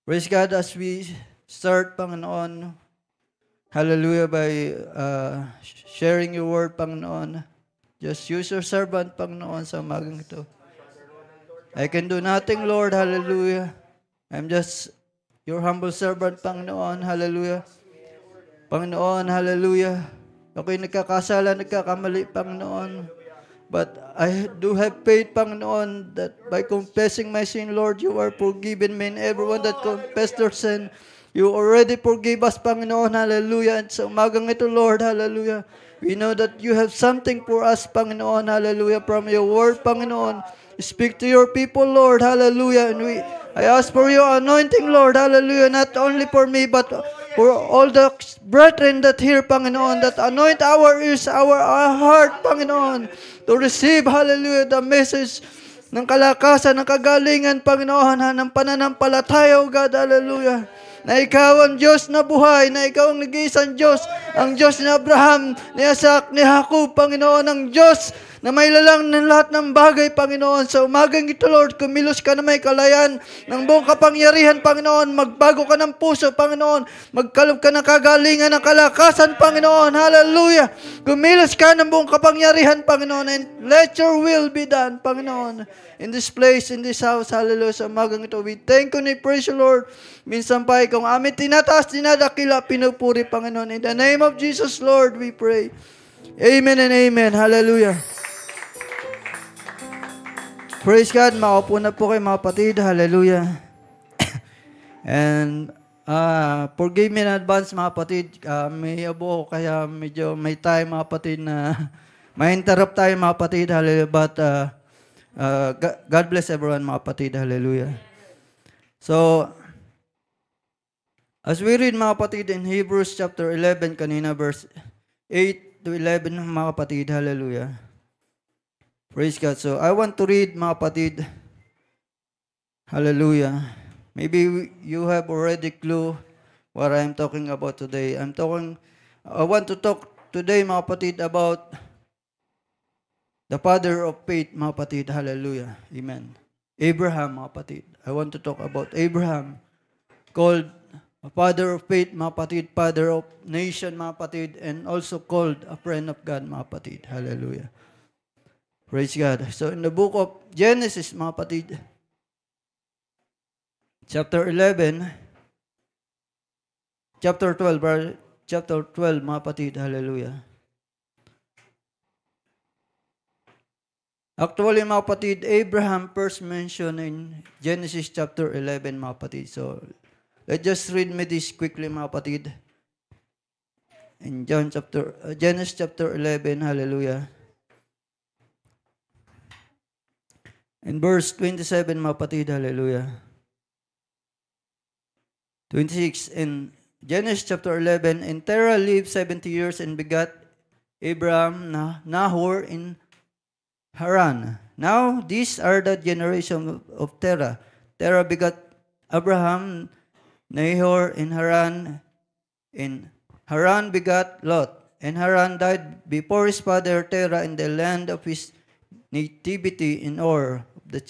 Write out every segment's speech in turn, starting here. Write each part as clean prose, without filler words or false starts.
Praise God as we start, Panginoon. Hallelujah, by sharing your word, Panginoon. Just use your servant, Panginoon, sa umagang ito. I can do nothing, Lord. Hallelujah. I'm just your humble servant, Panginoon. Hallelujah. Panginoon, hallelujah. Ako'y nagkakasala, nagkakamali, Panginoon. But I do have faith, Panginoon, that by confessing my sin, Lord, you are forgiven me, and everyone that confess their sin, you already forgive us, Panginoon, hallelujah. And sa umagang ito, Lord, hallelujah, we know that you have something for us, Panginoon, hallelujah, from your word, Panginoon. Speak to your people, Lord, hallelujah. And I ask for your anointing, Lord, hallelujah, not only for me, but for all the brethren that hear, Panginoon, that anoint our ears, our heart, Panginoon, to receive, hallelujah, the message ng kalakasan, ng kagalingan, Panginoon, ng pananampalataya, O God, hallelujah. Na ikaw ang Diyos na buhay, na ikaw ang nag-iisang Diyos, ang Diyos ni Abraham, ni Isaac, ni Jacob, Panginoon, ang Diyos na may lalang ng lahat ng bagay, Panginoon. Sa umagang ito, Lord, kumilos ka na may kalayan ng buong kapangyarihan, Panginoon. Magbago ka ng puso, Panginoon. Magkalob ka ng kagalingan, ng kalakasan, Panginoon. Hallelujah. Kumilos ka ng buong kapangyarihan, Panginoon. And let your will be done, Panginoon. In this place, in this house, hallelujah, sa umagang ito. We thank you and praise you, Lord. Minsan pa ikaw amin tinataas, dinadakila, pinupuri, Panginoon. In the name of Jesus, Lord, we pray. Amen and amen. Hallelujah. Praise God. Makaupo na po kayo, mga kapatid. Hallelujah. And forgive me in advance, mga kapatid. May abo, kaya medyo may time, mga kapatid, na ma-interrupt tayo, mga kapatid. Hallelujah. But God bless everyone, mga kapatid. Hallelujah. So, as we read, mga kapatid, in Hebrews chapter 11, kanina verse 8 to 11, mga kapatid. Hallelujah. Praise God. So, I want to read, mga kapatid. Hallelujah. Maybe you have already clue what I'm talking about today. I want to talk today, mga kapatid, about the father of faith, mga kapatid. Hallelujah. Amen. Abraham, mga kapatid. I want to talk about Abraham, called a father of faith, mga kapatid, father of nation, mga kapatid, and also called a friend of God, mga kapatid. Hallelujah. Praise God. So in the book of Genesis, mga kapatid, chapter 11, chapter 12, mga kapatid, hallelujah. Actually, mga kapatid, Abraham first mentioned in Genesis chapter 11, mga kapatid. So, let's just read me this quickly, mga kapatid. In Genesis chapter 11, hallelujah. In verse 27, mga kapatid, hallelujah. 26, in Genesis chapter 11, and Terah lived 70 years and begat Abraham, Nahor in Haran. Now, these are the generation of Terah. Terah begat Abraham, Nahor in Haran. In Haran begat Lot. And Haran died before his father Terah in the land of his nativity in Ur of the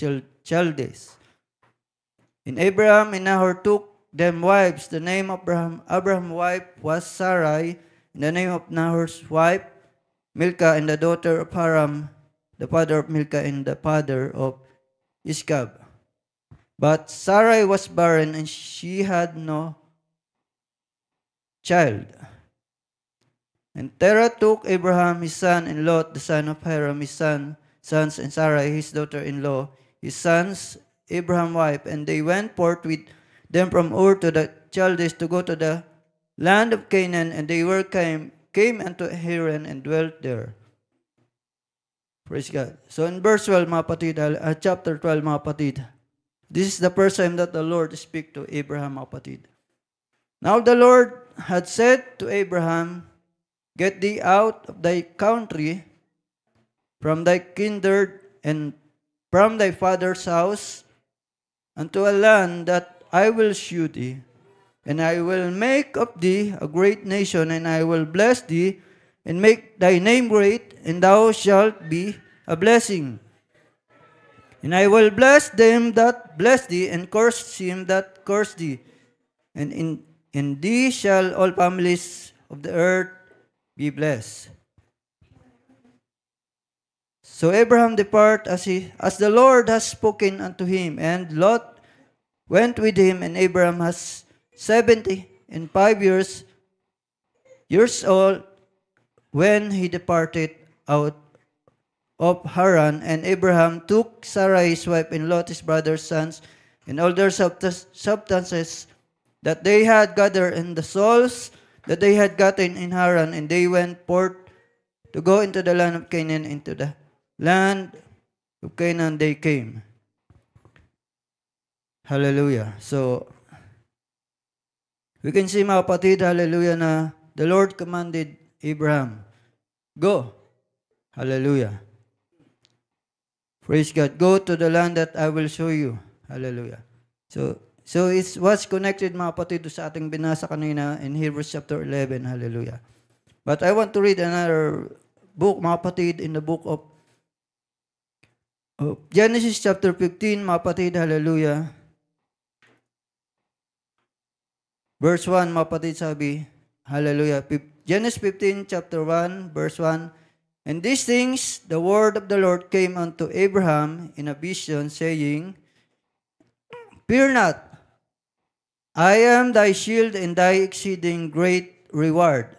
Chaldees. And Abraham and Nahor took them wives. The name of Abraham's wife was Sarai, and the name of Nahor's wife Milcah, and the daughter of Haran, the father of Milcah, and the father of Ishkab. But Sarai was barren, and she had no child. And Terah took Abraham his son, and Lot the son of Haran his sons, and Sarai his daughter-in-law, his sons, Abraham's wife, and they went forth with them from Ur to the Chaldees to go to the land of Canaan, and they came unto Haran and dwelt there. Praise God. So in verse 12, mga kapatid, chapter 12, mga kapatid, this is the first time that the Lord speak to Abraham, mga kapatid. Now the Lord had said to Abraham, get thee out of thy country, from thy kindred, and from thy father's house, unto a land that I will shew thee, and I will make of thee a great nation, and I will bless thee, and make thy name great, and thou shalt be a blessing. And I will bless them that bless thee, and curse him that curse thee. And in thee shall all families of the earth be blessed. So Abraham depart as the Lord has spoken unto him, and Lot went with him, and Abraham has 75 years old when he departed out of Haran. And Abraham took Sarai his wife, and Lot his brother's sons, and all their substances that they had gathered, and the souls that they had gotten in Haran, and they went forth to go into the land of Canaan. Into the land of Canaan they came. Hallelujah. So, we can see mga kapatid, hallelujah, na the Lord commanded Abraham, go. Hallelujah. Praise God. Go to the land that I will show you. Hallelujah. So it was connected mga kapatid sa ating binasa kanina in Hebrews chapter 11. Hallelujah. But I want to read another book mga kapatid in the book of Genesis chapter 15 mga kapatid. Hallelujah. Verse 1 mga kapatid sabi, hallelujah. Genesis 15 chapter 1 verse 1. And these things the word of the Lord came unto Abraham in a vision, saying, Fear not, I am thy shield and thy exceeding great reward.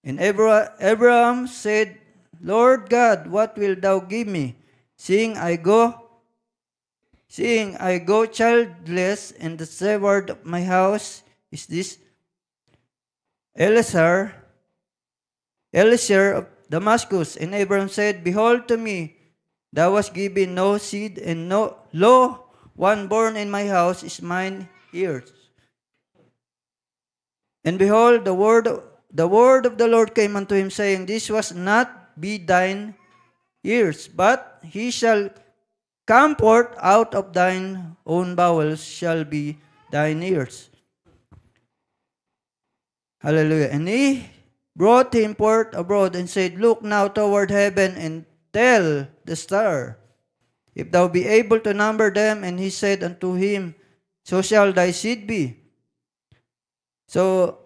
And Abraham said, Lord God, what wilt thou give me, seeing I go childless, and the steward of my house is this Eliezer of Damascus. And Abraham said, Behold to me, thou hast given no seed, and lo, one born in my house is mine heirs. And behold, the word of the Lord came unto him, saying, This was not be thine heirs, but he shall come forth out of thine own bowels shall be thine heirs. Hallelujah. And he brought him forth abroad, and said, Look now toward heaven, and tell the star, if thou be able to number them. And he said unto him, So shall thy seed be. So,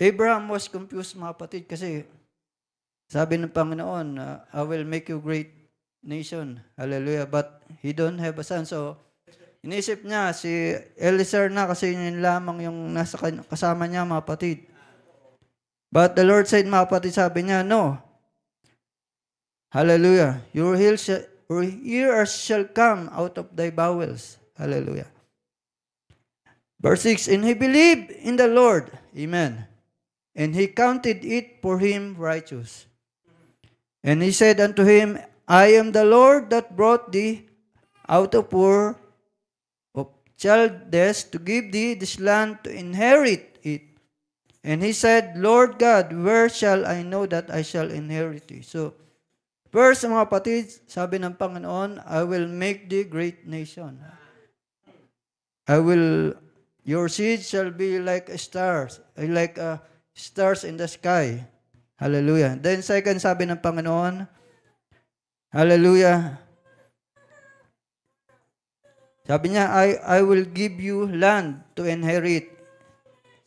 Abraham was confused mga kapatid, kasi sabi ng Panginoon, I will make you great nation. Hallelujah. But he don't have a son. So, inisip niya si Eliezer na, kasi yun lamang yung nasa kasama niya mga kapatid. But the Lord said mga kapatid, sabi niya, no. Hallelujah. Your ears shall come out of thy bowels. Hallelujah. Verse 6, And he believed in the Lord. Amen. And he counted it for him righteous. And he said unto him, I am the Lord that brought thee out of Ur of Chaldees to give thee this land to inherit it. And he said, Lord God, where shall I know that I shall inherit it? So, first mga kapatid, sabi ng Panginoon, I will make thee great nation. Your seed shall be like stars in the sky. Hallelujah. Then second, sabi ng Panginoon, hallelujah. Sabi niya, I will give you land to inherit.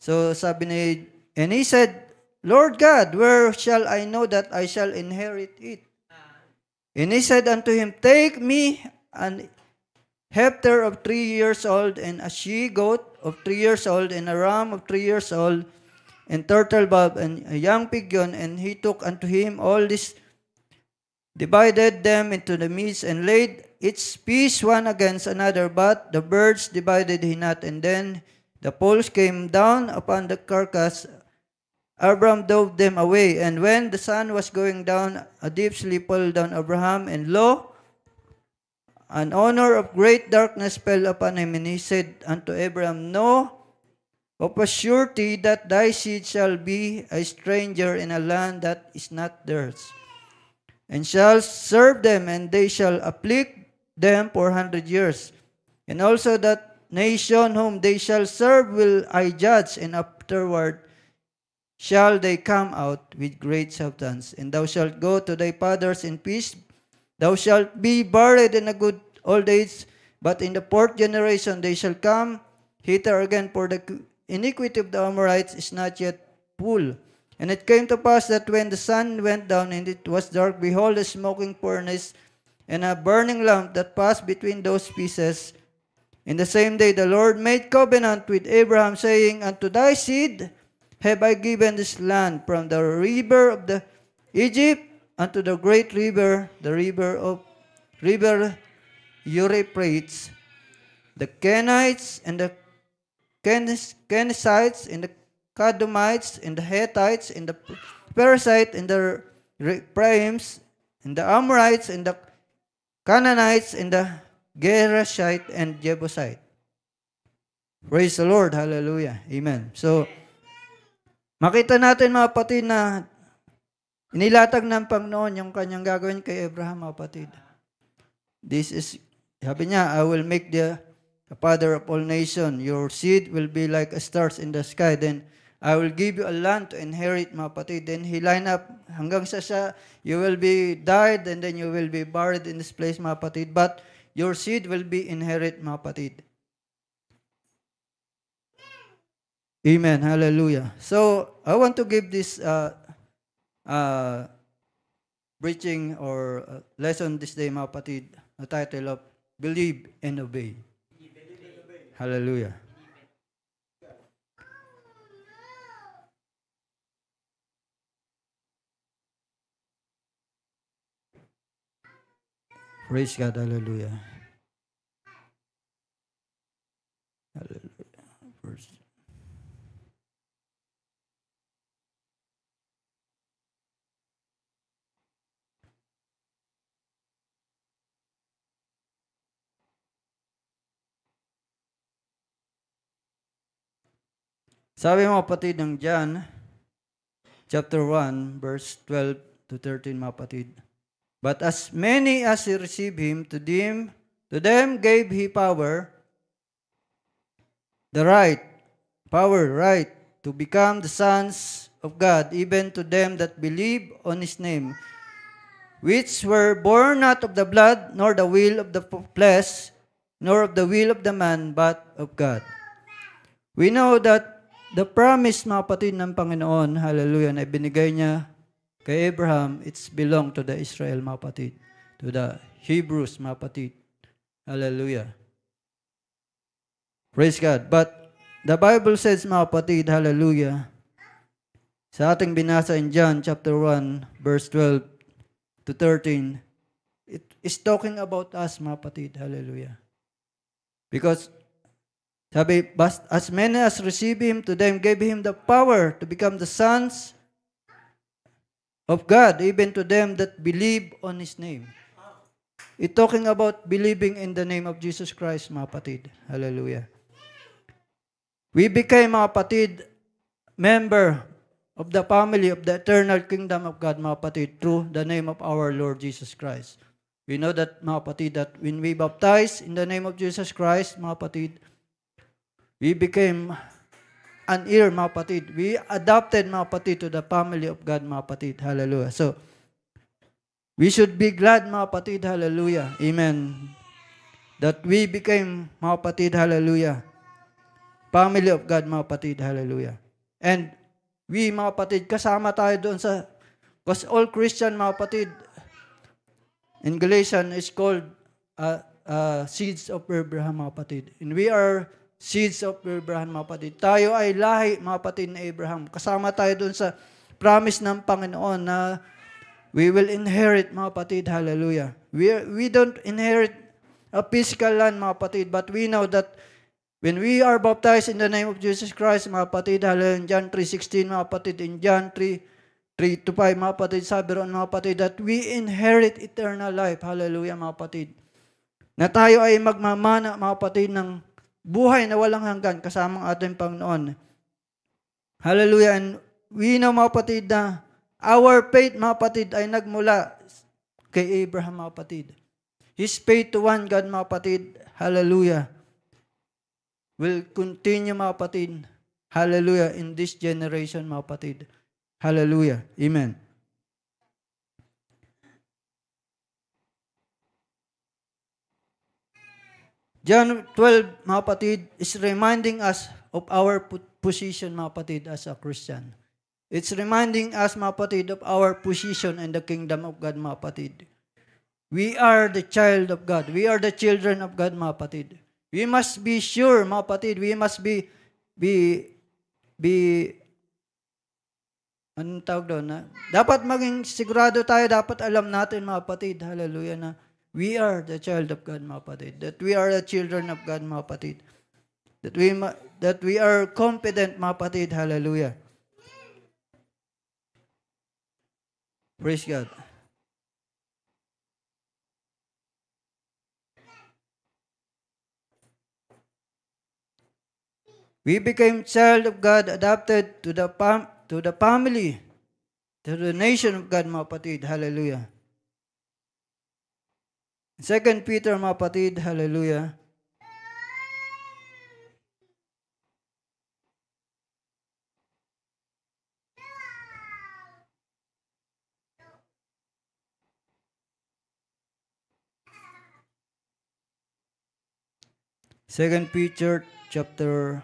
So sabi and he said, Lord God, where shall I know that I shall inherit it? And he said unto him, Take me an heifer of 3 years old, and a she-goat of 3 years old, and a ram of 3 years old, and turtle dove, and a young pigeon. And he took unto him all this, divided them into the midst, and laid each piece one against another, but the birds divided he not. And then the poles came down upon the carcass. Abram drove them away. And when the sun was going down, a deep sleep fell down Abraham, and lo, an honor of great darkness fell upon him. And he said unto Abraham, Know of a surety that thy seed shall be a stranger in a land that is not theirs, and shall serve them, and they shall afflict them 400 years. And also that nation whom they shall serve will I judge, and afterward shall they come out with great substance. And thou shalt go to thy fathers in peace. Thou shalt be buried in a good old age, but in the fourth generation they shall come hither again, for the iniquity of the Amorites is not yet full. And it came to pass that when the sun went down and it was dark, behold, a smoking furnace and a burning lamp that passed between those pieces. In the same day the Lord made covenant with Abraham, saying, Unto thy seed have I given this land, from the river of the Egypt unto the great river, the river Euphrates, the Kenites and the Kenizzites and the Kadomites and the Hittites and the Perizzites and the Rephaims and the Amorites and the Canaanites and the Gerashite and Jebusite. Praise the Lord. Hallelujah. Amen. So, makita natin mga kapatid na inilatag ng Panginoon yung kanyang gagawin kay Abraham, mga kapatid. This is, sabi niya, I will make the father of all nations. Your seed will be like a stars in the sky. Then, I will give you a land to inherit, mga kapatid. Then, he line up hanggang sa siya, you will be died and then you will be buried in this place, mga kapatid. But, your seed will be inherit, mga kapatid. Amen. Hallelujah. So, I want to give this preaching or lesson this day, mga kapatid, the title of Believe and Obey. Hallelujah. Praise God. Hallelujah. Hallelujah. First. Sabi mga kapatid ng John, chapter 1, verse 12 to 13, mga kapatid. But as many as received him, to them gave he power, right, to become the sons of God, even to them that believe on his name, which were born not of the blood, nor the will of the flesh, nor of the will of the man, but of God. We know that the promise, mga kapatid, ng Panginoon, hallelujah, na ibinigay niya kay Abraham, it's belong to the Israel, mga kapatid, to the Hebrews, mga kapatid. Hallelujah. Praise God. But the Bible says, mga kapatid, hallelujah, sa ating binasa in John chapter 1, verse 12 to 13, it is talking about us, mga kapatid, hallelujah. Because sabi, but as many as receive him, to them gave him the power to become the sons of God, even to them that believe on his name. It's talking about believing in the name of Jesus Christ, mga kapatid. Hallelujah. We became, mga kapatid, member of the family of the eternal kingdom of God, mga kapatid, through the name of our Lord Jesus Christ. We know that, mga kapatid, that when we baptize in the name of Jesus Christ, mga kapatid, we became an heir, mga kapatid. We adopted, mga kapatid, to the family of God, mga kapatid. Hallelujah. So, we should be glad, mga kapatid. Hallelujah. Amen. That we became, mga kapatid, hallelujah, family of God, mga kapatid. Hallelujah. And we, mga kapatid, kasama tayo doon sa, because all Christian, mga kapatid, in Galatians is called seeds of Abraham, mga kapatid. And we are seeds of Abraham, mga kapatid. Tayo ay lahi, mga kapatid, na Abraham. Kasama tayo doon sa promise ng Panginoon na we will inherit, mga kapatid. Hallelujah. We don't inherit a physical land, mga kapatid, but we know that when we are baptized in the name of Jesus Christ, mga kapatid, hallelujah, in John 3:16, mga kapatid, in John 3:3-5, mga kapatid, sabi ron, mga kapatid, that we inherit eternal life. Hallelujah, mga kapatid. Na tayo ay magmamana, mga kapatid, ng buhay na walang hanggan kasama ang ating Panginoon. Hallelujah. And we know, mga kapatid, na our faith, mga kapatid, ay nagmula kay Abraham, mga kapatid. His faith to one God, mga kapatid, hallelujah, will continue, mga kapatid, hallelujah, in this generation, mga kapatid. Hallelujah. Amen. John 12, mga kapatid, is reminding us of our position, mga kapatid, as a Christian. It's reminding us, mga kapatid, of our position in the kingdom of God, mga kapatid. We are the child of God. We are the children of God, mga kapatid. We must be sure, mga kapatid, we must be anong tawag doon? Dapat maging sigurado tayo, dapat alam natin, mga kapatid, hallelujah, na we are the child of God, mga kapatid. That we are the children of God, mga kapatid. That we are confident, mga kapatid, hallelujah. Praise God. We became child of God, adopted to the family, to the nation of God, mga kapatid. Hallelujah. 2 Peter, mga kapatid. Hallelujah. Second Peter chapter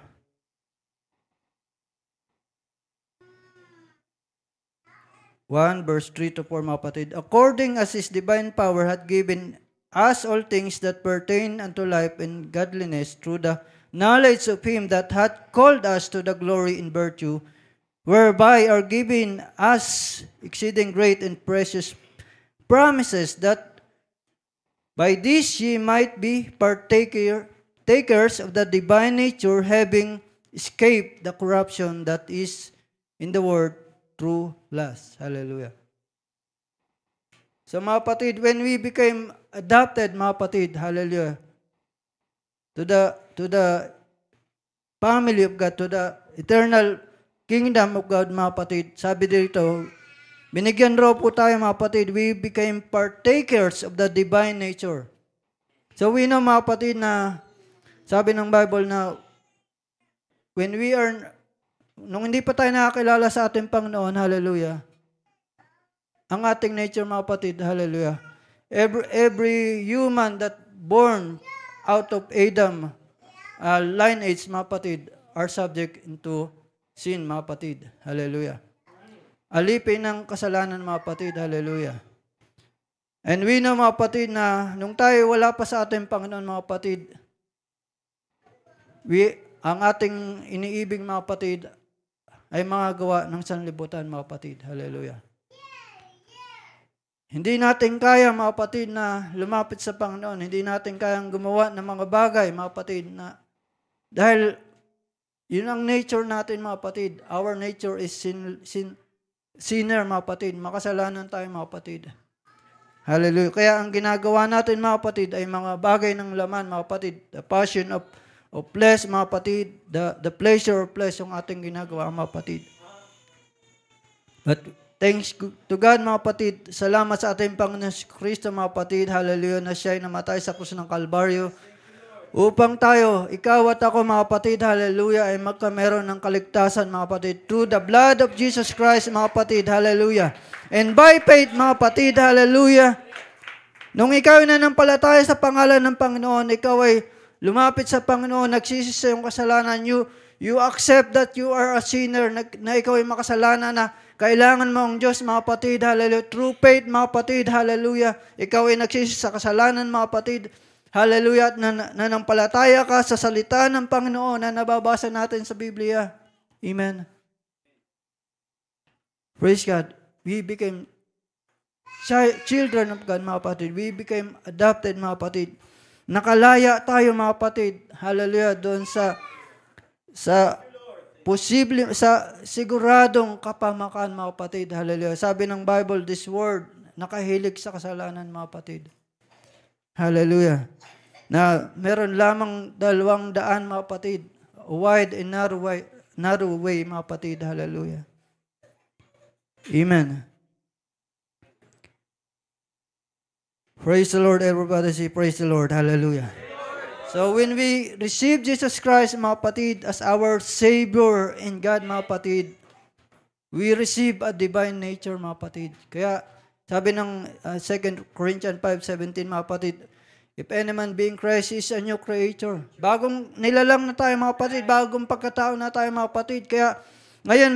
1, verse 3 to 4, mga kapatid. According as His divine power hath given us all things that pertain unto life and godliness through the knowledge of Him that hath called us to the glory and virtue, whereby are given us exceeding great and precious promises, that by this ye might be takers of the divine nature, having escaped the corruption that is in the world through lust. Hallelujah. So mga kapatid, when we became adopted, mga kapatid, hallelujah, to the family of God, to the eternal kingdom of God, mga kapatid, sabi dito, binigyan raw po tayo, mga kapatid, we became partakers of the divine nature. So we know, mga kapatid, na sabi ng Bible na when we are, nung hindi pa tayo nakakilala sa ating Panginoon, hallelujah, ang ating nature, mga kapatid, hallelujah, every human that born out of Adam, lineage, mga kapatid, are subject into sin, mga kapatid, hallelujah. Alipin ng kasalanan, mga kapatid, hallelujah. And we know, mga kapatid, na nung tayo wala pa sa ating Panginoon, mga kapatid, ang ating iniibig, mga kapatid, ay mga gawa ng sanlibutan, mga kapatid. Hallelujah. Hindi natin kaya, mga kapatid, na lumapit sa Panginoon. Hindi natin kayang gumawa ng mga bagay, mga kapatid, na dahil yun ang nature natin, mga kapatid. Our nature is sinner, mga kapatid. Makasalanan tayo, mga kapatid. Hallelujah. Kaya ang ginagawa natin, mga kapatid, ay mga bagay ng laman, mga kapatid. The passion of flesh, mga kapatid. The pleasure of flesh yung ating ginagawa, mga kapatid. But thanks to God, mga kapatid. Salamat sa ating Panginoon Kristo, mga kapatid. Hallelujah, na siya ay namatay sa krus ng Kalbaryo. Upang tayo, ikaw at ako, mga kapatid, hallelujah, ay magkameron ng kaligtasan, mga kapatid. Through the blood of Jesus Christ, mga kapatid, hallelujah. And by faith, mga kapatid, hallelujah. Nung ikaw ay nanampalataya sa pangalan ng Panginoon, ikaw ay lumapit sa Panginoon, nagsisi sa iyong kasalanan, you accept that you are a sinner, na ikaw ay makasalanan, na kailangan mo ang Diyos, mga kapatid, hallelujah. Through faith, mga kapatid, hallelujah. Ikaw ay nagsisi sa kasalanan, mga kapatid, hallelujah, at nanampalataya ka sa salita ng Panginoon na nababasa natin sa Biblia. Amen. Praise God. We became children of God, mga kapatid. We became adopted, mga kapatid. Nakalaya tayo, mga kapatid. Hallelujah. Doon sa siguradong kapamakan, mga kapatid. Hallelujah. Sabi ng Bible, this world, nakahilig sa kasalanan, mga kapatid. Hallelujah. Na meron lamang 200, mga kapatid. Wide and narrow way, mga kapatid. Hallelujah. Amen. Praise the Lord, everybody. Say, praise the Lord. Hallelujah. So when we receive Jesus Christ, mga kapatid, as our Savior in God, mga kapatid, we receive a divine nature, mga kapatid. Kaya sabi ng 2 Corinthians 5:17, mga kapatid, If any man be in Christ, he is a new creator. Bagong nilalang na tayo mga kapatid, bagong pagkatao na tayo mga kapatid. Kaya ngayon,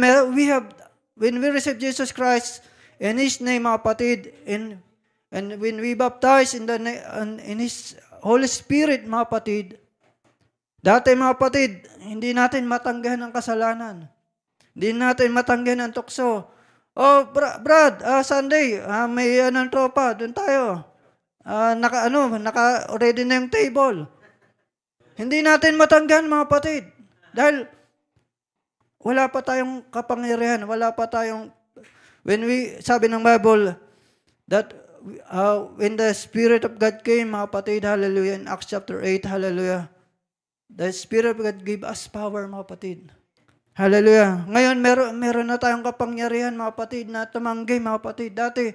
when we receive Jesus Christ in His name mga kapatid, and when we baptize in His Holy Spirit mga kapatid, dati mga kapatid, hindi natin matanggahan ang kasalanan. Hindi natin matanggahan ang tukso. Oh, Brad, Sunday, may tropa, doon tayo. Naka-ready na yung table. Hindi natin matanggahan mga kapatid. Dahil wala pa tayong kapangyarihan, wala pa tayong, sabi ng Bible, that when the Spirit of God came, mga kapatid, hallelujah, in Acts chapter 8, hallelujah, the Spirit of God gave us power, mga kapatid. Hallelujah. Ngayon, meron na tayong kapangyarihan, mga kapatid, na tumanggi, mga kapatid. Dati,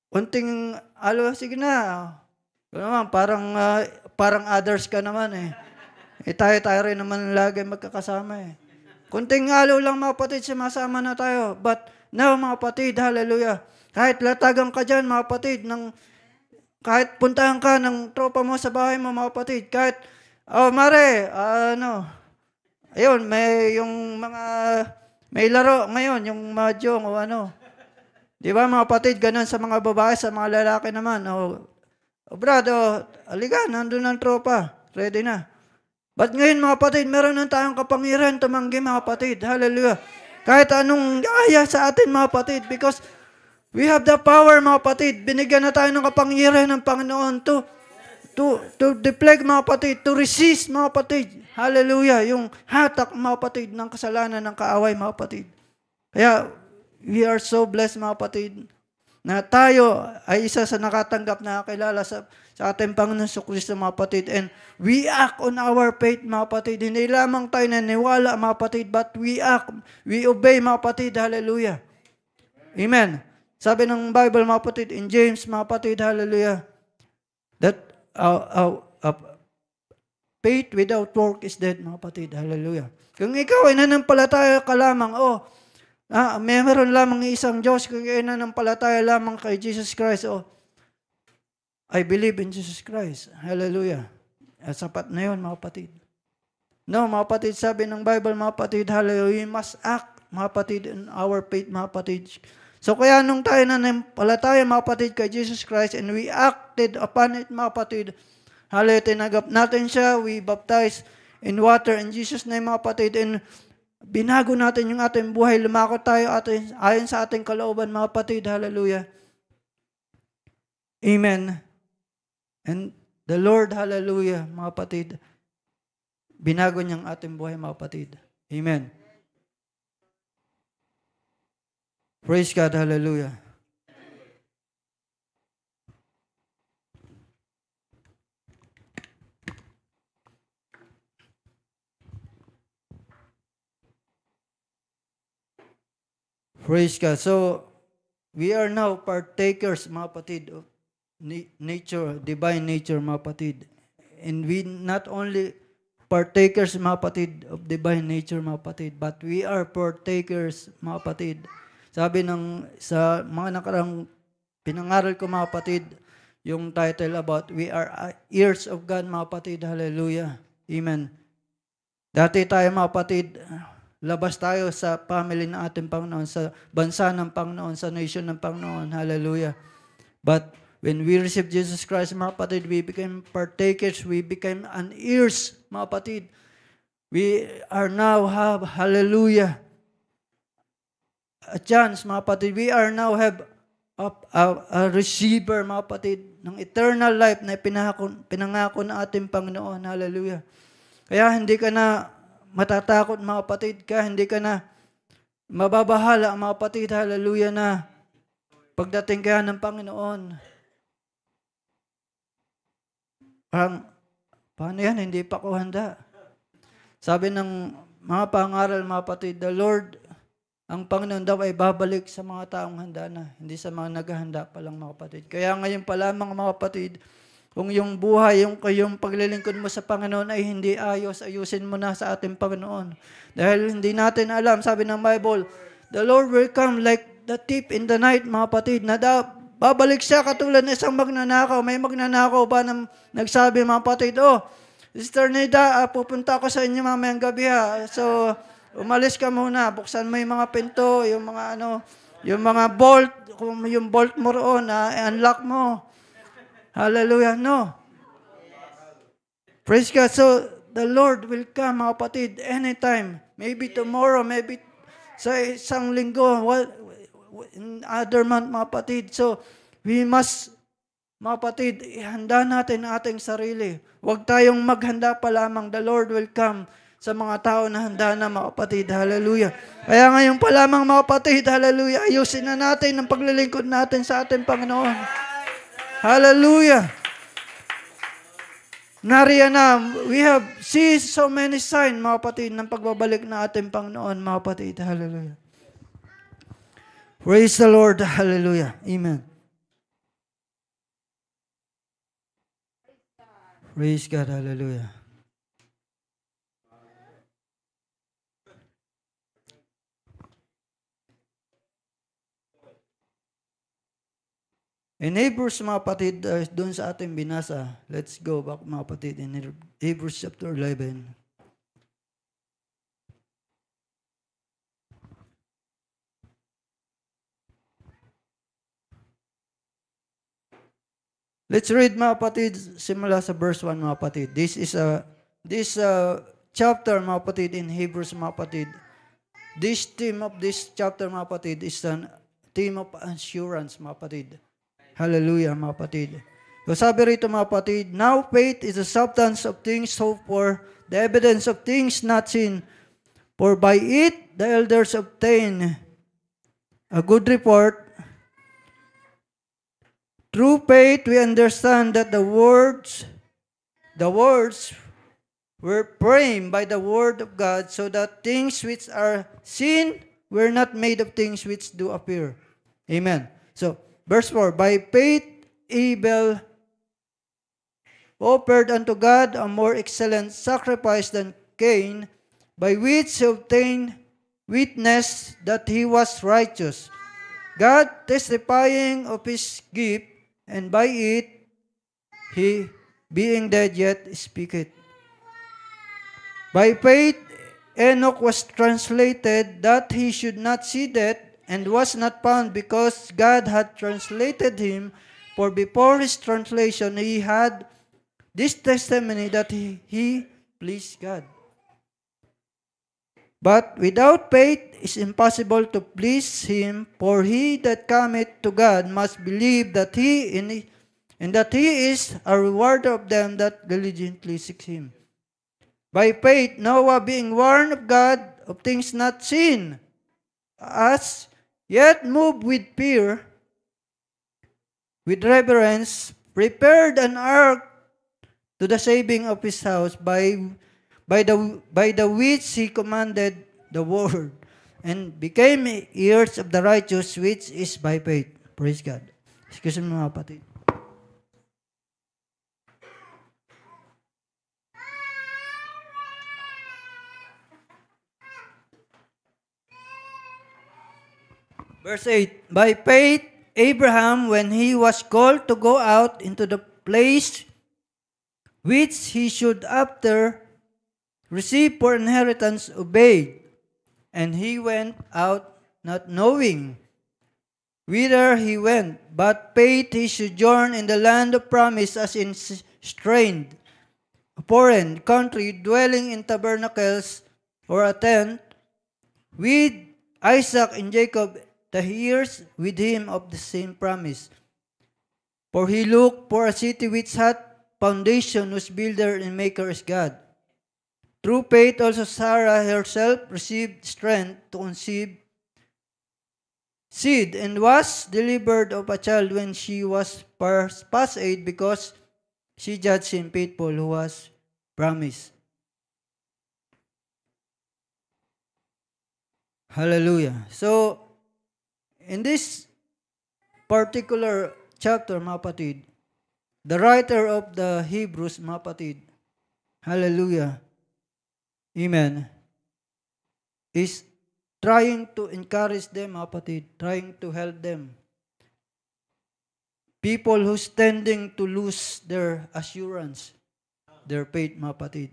unting, sige na. Parang others ka naman eh. Tayo rin naman lagi magkakasama eh. Kunting alaw lang mga kapatid, sumasama na tayo. But now, mga kapatid, hallelujah. Kahit latagang ka dyan, mga kapatid, kahit puntahan ka ng tropa mo sa bahay mo, mga kapatid, kahit, mare, ayun, may laro ngayon, yung mahjong o ano. Di ba mga kapatid, ganun sa mga babae, sa mga lalaki naman. Brad, aliga, nandun ang tropa. Ready na. But ngayon mga kapatid, meron na tayong kapangyarihan tumanggi mga kapatid. Hallelujah. Kahit anong aya sa atin mga kapatid, because we have the power mga kapatid. Binigyan na tayo ng kapangyarihan ng Panginoon to deflect mga kapatid, to resist mga kapatid. Hallelujah. Yung hatak mga kapatid ng kasalanan ng kaaway mga kapatid. Kaya, we are so blessed mga kapatid na tayo ay isa sa nakatanggap na kilala sa ating Panginoon Kristo mga kapatid. And we act on our faith mga kapatid. Hindi lamang tayo naniwala mga kapatid, but we act, we obey mga kapatid. Hallelujah. Amen. Sabi ng Bible mga kapatid, in James mga kapatid, hallelujah, that faith without work is dead mga kapatid. Hallelujah. Kung ikaw ay nanampalataya ka lamang, meron lamang isang Diyos, kung ikaw ay nanampalataya lamang kay Jesus Christ, I believe in Jesus Christ. Hallelujah. Sapat na yun mga kapatid. No, mga kapatid, sabi ng Bible mga kapatid, hallelujah, we must act mga kapatid in our faith mga kapatid. So kaya nung tayo nanampalataya mga kapatid kay Jesus Christ and we acted upon it mga kapatid, hallelujah, tinagap natin siya, we baptized in water in Jesus' name mga kapatid, and binago natin yung ating buhay, lumako tayo ayon sa ating kalooban mga kapatid, hallelujah. Amen. And the Lord, hallelujah, mga kapatid, binago niyang ating buhay mga kapatid. Amen. Praise God, hallelujah. Praise God. So, we are now partakers, mga kapatid, of nature, divine nature, mga kapatid. And we not only partakers, mga kapatid, of divine nature, mga kapatid, but we are partakers, mga kapatid. Sabi sa mga nakarang pinangaral ko, mga kapatid, yung title about, we are ears of God, mga kapatid. Hallelujah. Amen. Dati tayo, mga kapatid, labas tayo sa family ng ating Panginoon, sa bansa ng Panginoon, sa nation ng Panginoon. Hallelujah. But when we receive Jesus Christ, mga kapatid, we became partakers, we became an heirs, mga kapatid. We are now have, hallelujah, a chance, mga kapatid. We are now have a receiver, mga kapatid, ng eternal life na pinangako ng ating Panginoon. Hallelujah. Kaya hindi ka na matatakot mga kapatid ka, hindi ka na mababahala mga kapatid, hallelujah, na pagdating ka ng Panginoon. Parang, paano yan? Hindi pa ako handa. Sabi ng mga pangaral mga kapatid, the Lord, ang Panginoon daw ay babalik sa mga taong handa na, hindi sa mga naghahanda pa lang mga kapatid. Kaya ngayon pa lamang mga kapatid, kung yung buhay, yung paglilingkod mo sa Panginoon ay hindi ayos, ayusin mo na sa ating Panginoon. Dahil hindi natin alam, sabi ng Bible, the Lord will come like the thief in the night, mga kapatid, na babalik siya katulad ng isang magnanakaw. May magnanakaw ba na nagsabi, mga kapatid, Sister Nida, pupunta ako sa inyo mamayang gabi ha. So, umalis ka muna. Buksan mo yung mga pinto, yung mga yung mga bolt, kung yung bolt mo roon, unlock mo. Hallelujah. No. Praise God. So, the Lord will come, mga kapatid, anytime. Maybe tomorrow, maybe sa isang linggo, in other month, mga kapatid. So, we must, mga kapatid, ihanda natin ang ating sarili. Huwag tayong maghanda pa lamang. The Lord will come sa mga tao na handa na, mga kapatid. Hallelujah. Kaya ngayon pa lamang, mga kapatid, hallelujah, ayusin na natin ang paglilingkod natin sa ating Panginoon. Hallelujah. Nariyan na, we have seen so many signs, mga kapatid, ng pagbabalik na ating Panginoon, mga kapatid. Hallelujah. Praise the Lord. Hallelujah. Amen. Praise God. Hallelujah. In Hebrews, mga kapatid, doon sa ating binasa, let's go back, mga kapatid, in Hebrews chapter 11. Let's read, mga kapatid, simula sa verse 1, mga kapatid. This chapter, mga kapatid, in Hebrews, mga kapatid, this theme of this chapter, mga kapatid, is an theme of assurance, mga kapatid. Hallelujah, mga kapatid. So sabi rito, mga kapatid, now faith is the substance of things hoped for, the evidence of things not seen. For by it the elders obtain a good report. Through faith we understand that the words were framed by the word of God, so that things which are seen were not made of things which do appear. Amen. So, verse 4, by faith Abel offered unto God a more excellent sacrifice than Cain, by which he obtained witness that he was righteous, God testifying of his gift, and by it he, being dead, yet speaketh. By faith Enoch was translated that he should not see death, and was not found, because God had translated him. For before his translation he had this testimony that he pleased God. But without faith it is impossible to please him, for he that cometh to God must believe that and that he is a rewarder of them that diligently seek him. By faith Noah, being warned of God of things not seen, as yet moved with fear, with reverence, prepared an ark to the saving of his house, by the which he commanded the world, and became heirs of the righteous, which is by faith. Praise God. Excuse me, mga kapatid. Verse 8, by faith Abraham, when he was called to go out into the place which he should after receive for inheritance, obeyed, and he went out not knowing whither he went. But faith he sojourned in the land of promise, as in strained a foreign country, dwelling in tabernacles or a tent, with Isaac and Jacob, the heirs with him of the same promise. For he looked for a city which hath foundation, whose builder and maker is God. Through faith also Sarah herself received strength to conceive seed, and was delivered of a child when she was past age, because she judged him faithful who was promised. Hallelujah. So, in this particular chapter, mga kapatid, the writer of the Hebrews, mga kapatid, hallelujah, amen, is trying to encourage them, mga kapatid, trying to help them. people who's tending to lose their assurance, their faith, mga kapatid.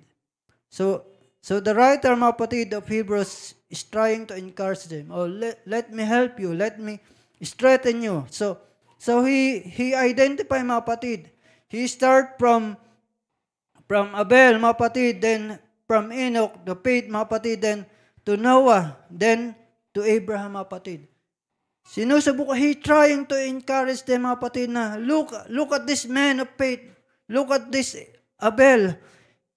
So the writer, mga kapatid, of Hebrews is trying to encourage them. Oh, let me help you. Let me strengthen you. So he identify, mga kapatid. He start from Abel, mga kapatid, then from Enoch, the faith, mga kapatid, then to Noah, then to Abraham, mga kapatid. Sinusubok, he trying to encourage them, mga kapatid, na look at this man of faith. Look at this Abel.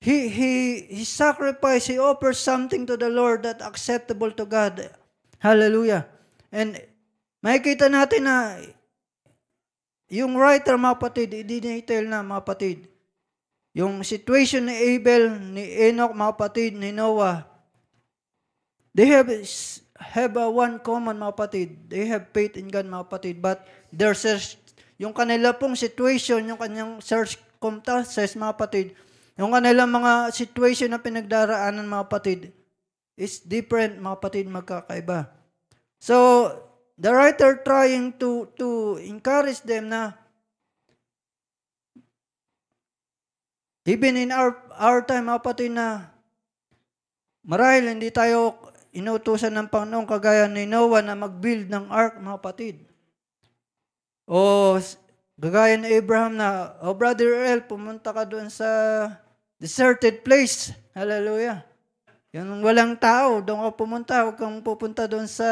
He sacrificed, he offers something to the Lord that acceptable to God. Hallelujah. And makikita natin na yung writer, mga kapatid, i-detail na, mga kapatid. Yung situation ni Abel, ni Enoch, mga kapatid, ni Noah, they have a one common, mga kapatid. They have faith in God, mga kapatid. But yung kanila pong situation, yung kanyang circumstances, mga kapatid, yung kanilang mga situation na pinagdaraanan, mga kapatid, is different, mga kapatid, magkakaiba. So, the writer trying to encourage them na even in our time, mga kapatid, na marahil hindi tayo inutusan ng Panginoon kagaya ni Noah na mag-build ng ark, mga kapatid. O kagaya ni Abraham na, Brother El, pumunta ka doon sa deserted place. Hallelujah. Yung walang tao, doon ka pumunta. Huwag kang pupunta doon sa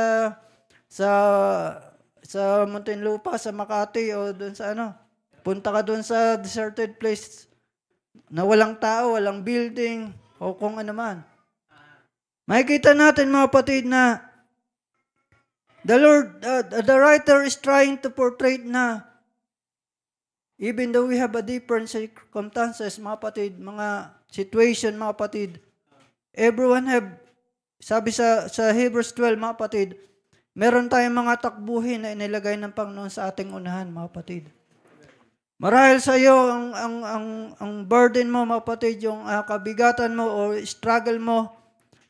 Muntinlupa, sa Makati, o doon sa Punta ka doon sa deserted place na walang tao, walang building, o kung ano man. Makikita natin, mga kapatid, na the writer is trying to portray na even though we have a different circumstances, mga kapatid, mga situation, mga kapatid, everyone have, sabi sa Hebrews 12, mga kapatid, meron tayong mga takbuhin na inilagay ng Panginoon sa ating unahan, mga kapatid. Marahil sa iyo, ang burden mo, mga kapatid, yung kabigatan mo o struggle mo,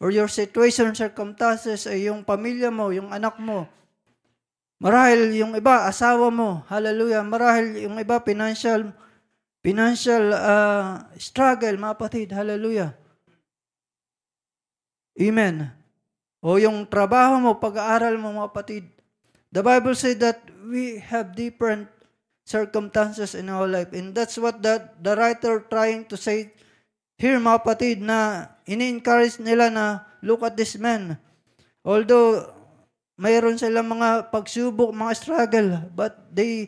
or your situation, circumstances, ay yung pamilya mo, yung anak mo. Marahil yung iba, asawa mo, hallelujah. Marahil yung iba, financial struggle, mga kapatid, hallelujah. Amen. O yung trabaho mo, pag-aaral mo, mga kapatid. The Bible says that we have different circumstances in our life. And that's what the writer trying to say here, mga kapatid, na ini-encourage nila na look at this man. Although mayroon silang mga pagsubok, mga struggle, but they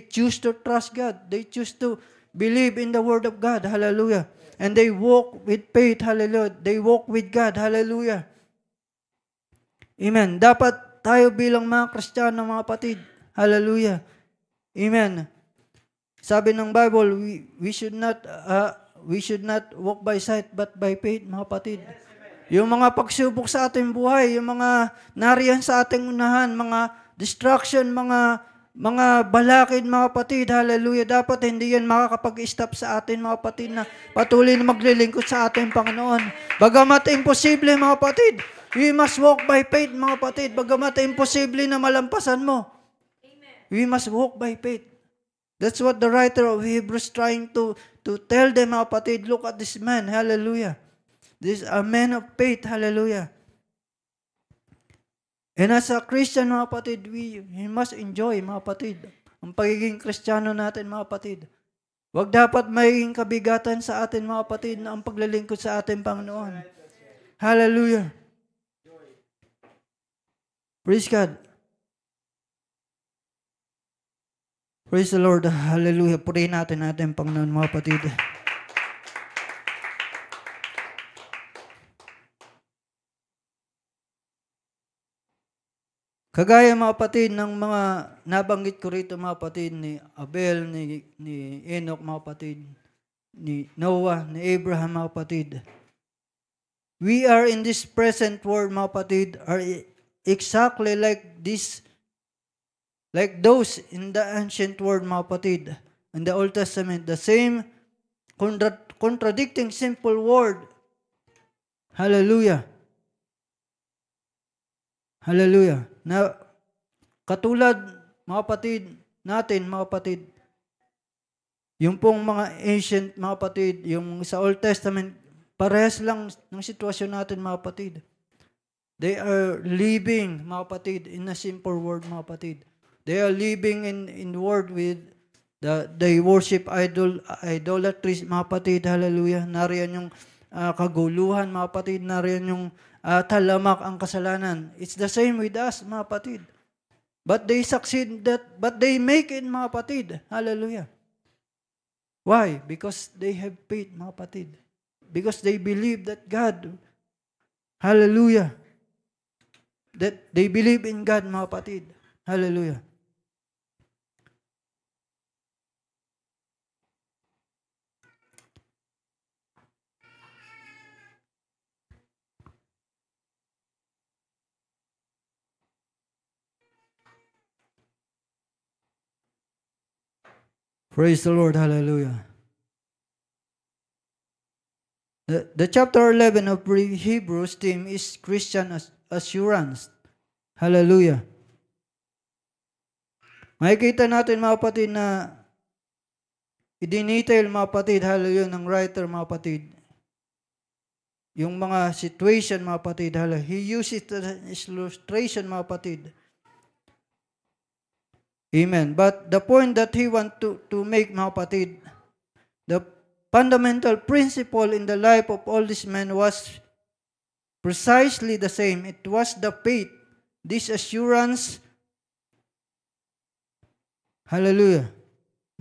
choose to trust God. They choose to believe in the Word of God. Hallelujah. And they walk with faith. Hallelujah. They walk with God. Hallelujah. Amen. Dapat tayo bilang mga Kristiyano, mga kapatid. Hallelujah. Amen. Sabi ng Bible, we should not walk by sight but by faith, mga kapatid. Yung mga pagsubok sa ating buhay, yung mga nariyan sa ating unahan, mga distraction, mga balakid, mga kapatid, hallelujah, dapat hindi yan makakapag-stop sa atin, mga kapatid, na patuloy na maglilingkod sa ating Panginoon. Bagamat imposible, mga kapatid, we must walk by faith, mga kapatid. Bagamat imposible na malampasan mo, we must walk by faith. That's what the writer of Hebrews trying to tell them, mga kapatid. Look at this man, hallelujah. This is a man of faith, hallelujah. And as a Christian, mga kapatid, we must enjoy, mga kapatid, ang pagiging Kristiyano natin, mga kapatid. Huwag dapat magiging kabigatan sa atin, mga kapatid, na ang paglilingkod sa ating Panginoon. Hallelujah. Praise God. Praise the Lord. Hallelujah. Purihin natin Panginoon, mga kapatid. Kagaya, mga kapatid, ng mga nabanggit ko rito, mga kapatid, ni Abel, ni Enoch, mga kapatid, ni Noah, ni Abraham, mga kapatid. We are in this present world, mga kapatid, are exactly like this, like those in the ancient world, mga kapatid, in the Old Testament, the same contradicting simple word. Hallelujah. Hallelujah. Na katulad, mga kapatid natin, mga kapatid, Yung pong mga ancient, mga kapatid, yung sa Old Testament, parehas lang ng sitwasyon natin, mga kapatid. They are living, mga kapatid, in a simple world, mga kapatid. They are living in world with they worship idolatry, mga kapatid, hallelujah. Nariyan yung kaguluhan, mga kapatid, nariyan yung talamak ang kasalanan. It's the same with us, mga kapatid. But they succeed but they make it, mga kapatid, hallelujah. Why? Because they have faith, mga kapatid. Because they believe that God, hallelujah, that they believe in God, mga kapatid. Hallelujah. Praise the Lord. Hallelujah. The chapter 11 of Hebrews theme is Christian assurance. Hallelujah. Makikita natin, mga kapatid, na i-detail, mga kapatid, hallelujah, ng writer, mga kapatid, yung mga situation, mga kapatid, hallelujah. He uses it as an illustration, mga kapatid. Amen. But the point that he want to make, mga kapatid, the fundamental principle in the life of all these men was precisely the same. It was the faith, this assurance. Hallelujah.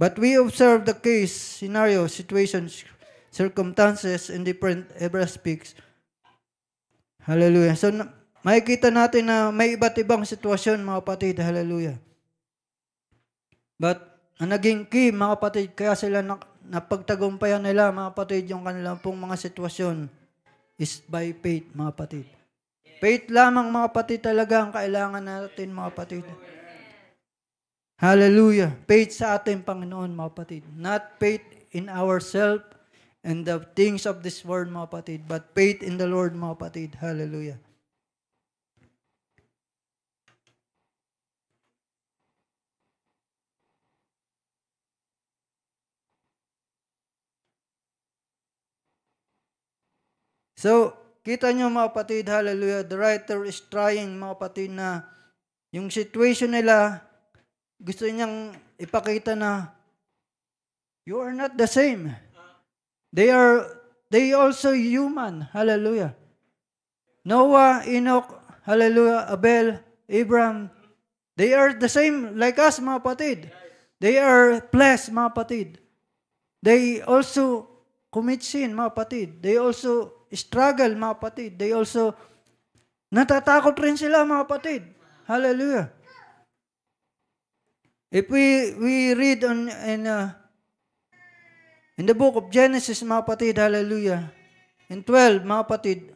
But we observe the case, scenario, situations, circumstances in different aspects. Hallelujah. So, makikita natin na may iba't ibang sitwasyon, mga kapatid. Hallelujah. But, ang naging key, mga kapatid, kaya sila napagtagumpayan nila, mga kapatid, yung kanilang pong mga sitwasyon is by faith, mga kapatid. Faith lamang, mga kapatid, talaga ang kailangan natin, mga kapatid. Hallelujah. Faith sa ating Panginoon, mga kapatid. Not faith in ourselves and the things of this world, mga kapatid, but faith in the Lord, mga kapatid. Hallelujah. So, kita nyo, mga kapatid, hallelujah, the writer is trying, mga kapatid, na yung situation nila, gusto niyang ipakita na you are not the same. They also human, hallelujah. Noah, Enoch, hallelujah, Abel, Abraham, they are the same like us, mga kapatid. They are blessed, mga kapatid. They also commit sin, mga kapatid. They also struggle, mga kapatid. They also, natatakot rin sila, mga kapatid. Hallelujah. If we read in the book of Genesis, mga kapatid, hallelujah, in 12, mga kapatid,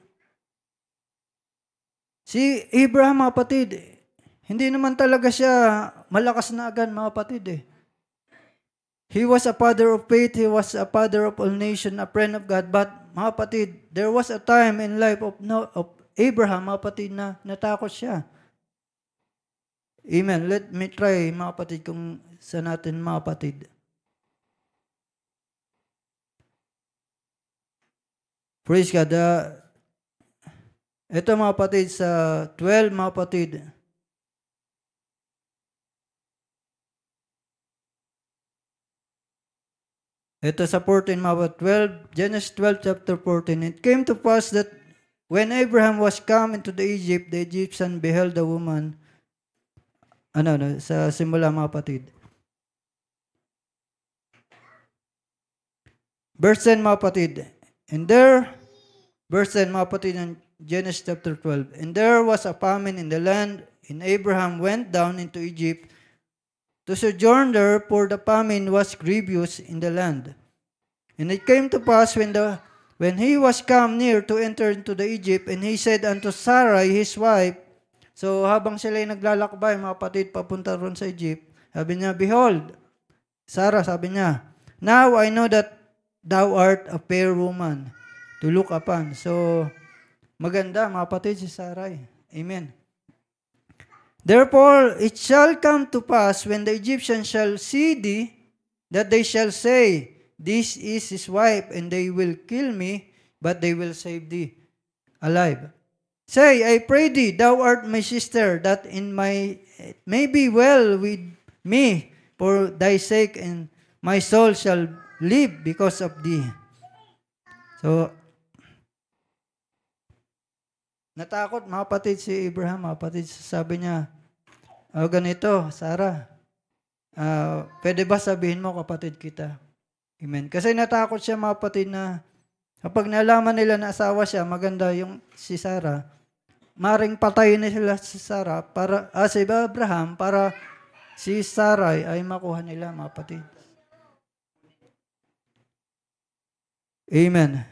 si Abraham, mga kapatid, hindi naman talaga siya malakas na agad, mga kapatid. He was a father of faith, he was a father of all nations, a friend of God, but mga kapatid, there was a time in life of Abraham, mga kapatid, na natakot siya. Amen. Let me try, mga kapatid, kung sa natin, mga kapatid. Praise God. Ito, mga kapatid, sa 12, mga kapatid. Ito sa 14, mga 12, Genesis 12, chapter 14. It came to pass that when Abraham was come into the Egypt, the Egyptian beheld the woman. Sa simula, mga kapatid. Verse 10, mga kapatid. And there, verse 10, mga kapatid, in Genesis chapter 12. And there was a famine in the land, and Abraham went down into Egypt to sojourn there, for the famine was grievous in the land. And it came to pass when he was come near to enter into the Egypt, and he said unto Sarai his wife, so habang sila'y naglalakbay, mga kapatid, papunta ron sa Egypt, sabi niya, behold, Sarah, sabi niya, now I know that thou art a fair woman to look upon. So, maganda, mga kapatid, si Sarai. Amen. Therefore, it shall come to pass when the Egyptians shall see thee, that they shall say, this is his wife, and they will kill me, but they will save thee alive. Say, I pray thee, thou art my sister, that it may be well with me for thy sake, and my soul shall live because of thee. So, natakot mga kapatid si Abraham, mga kapatid, sabi niya, ganito, Sarah, pwede ba sabihin mo kapatid kita? Amen. Kasi natakot siya mga kapatid na kapag nalaman nila na asawa siya, maganda yung si Sarah, maring patayin na sila si Sarah si Abraham para si Sarai ay makuha nila mga kapatid. Amen.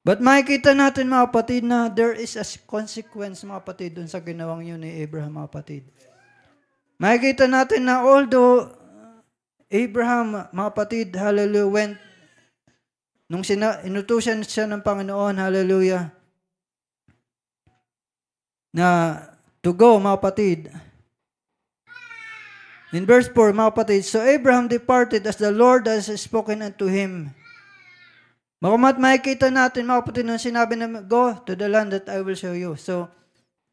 But makikita natin mga kapatid na there is a consequence mga kapatid dun sa ginawang yun ni Abraham mga kapatid. Makikita natin na although Abraham mga kapatid, hallelujah, went nung inutusan siya ng Panginoon, hallelujah, na to go mga kapatid. In verse 4 mga kapatid, so Abraham departed as the Lord has spoken unto him. Makamat makikita natin mga kapatid nung sinabi na go to the land that I will show you. So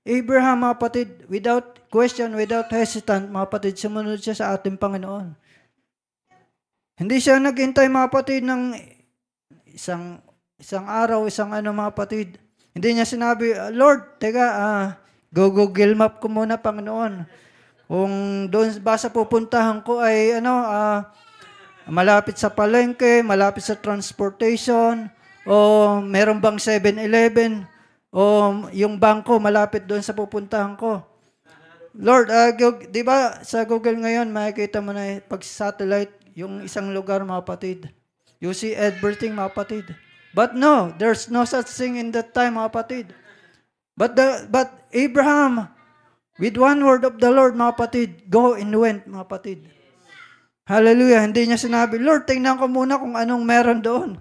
Abraham mga kapatid, without question, without hesitant mga kapatid, sumunod siya sa ating Panginoon. Hindi siya naghintay mga kapatid ng isang araw, mga kapatid. Hindi niya sinabi, Lord, Google Map ko muna, Panginoon. Kung doon ba sa pupuntahan ko ay malapit sa palengke, malapit sa transportation, o meron bang 7-Eleven, o yung bangko malapit doon sa pupuntahan ko. Lord, di ba sa Google ngayon, makikita mo na pag satellite, yung isang lugar, mga kapatid. You see everything, mga kapatid. But no, there's no such thing in that time, mga kapatid. But Abraham, with one word of the Lord, mga kapatid, go and went, mga kapatid. Hallelujah. Hindi niya sinabi, Lord, tingnan ko muna kung anong meron doon.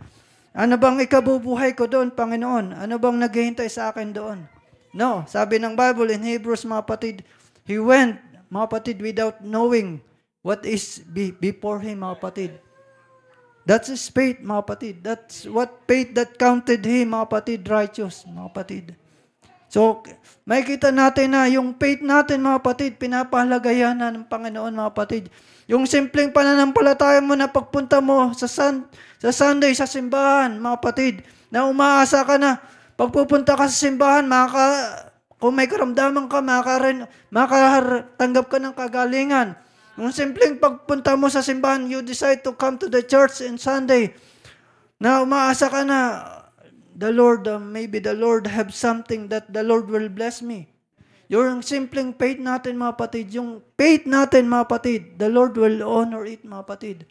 Ano bang ikabubuhay ko doon, Panginoon? Ano bang naghihintay sa akin doon? No. Sabi ng Bible in Hebrews, mga kapatid, he went, mga kapatid, without knowing what is before him, mga kapatid. That's his faith, mga kapatid. That's what faith that counted him, mga kapatid, righteous, mga kapatid. So, makikita natin na yung faith natin, mga kapatid, pinapahalagayan na ng Panginoon, mga kapatid. Yung simpleng pananampalataya mo na pagpunta mo sa Sunday, sa simbahan, mga kapatid, na umaasa ka na, pagpupunta ka sa simbahan, kung may karamdaman ka, makatanggap ka ng kagalingan. Yung simpleng pagpunta mo sa simbahan, you decide to come to the church on Sunday, na umaasa ka na, maybe the Lord have something that the Lord will bless me. Yung simpleng faith natin, mga kapatid, yung faith natin, mga kapatid, the Lord will honor it, mga kapatid.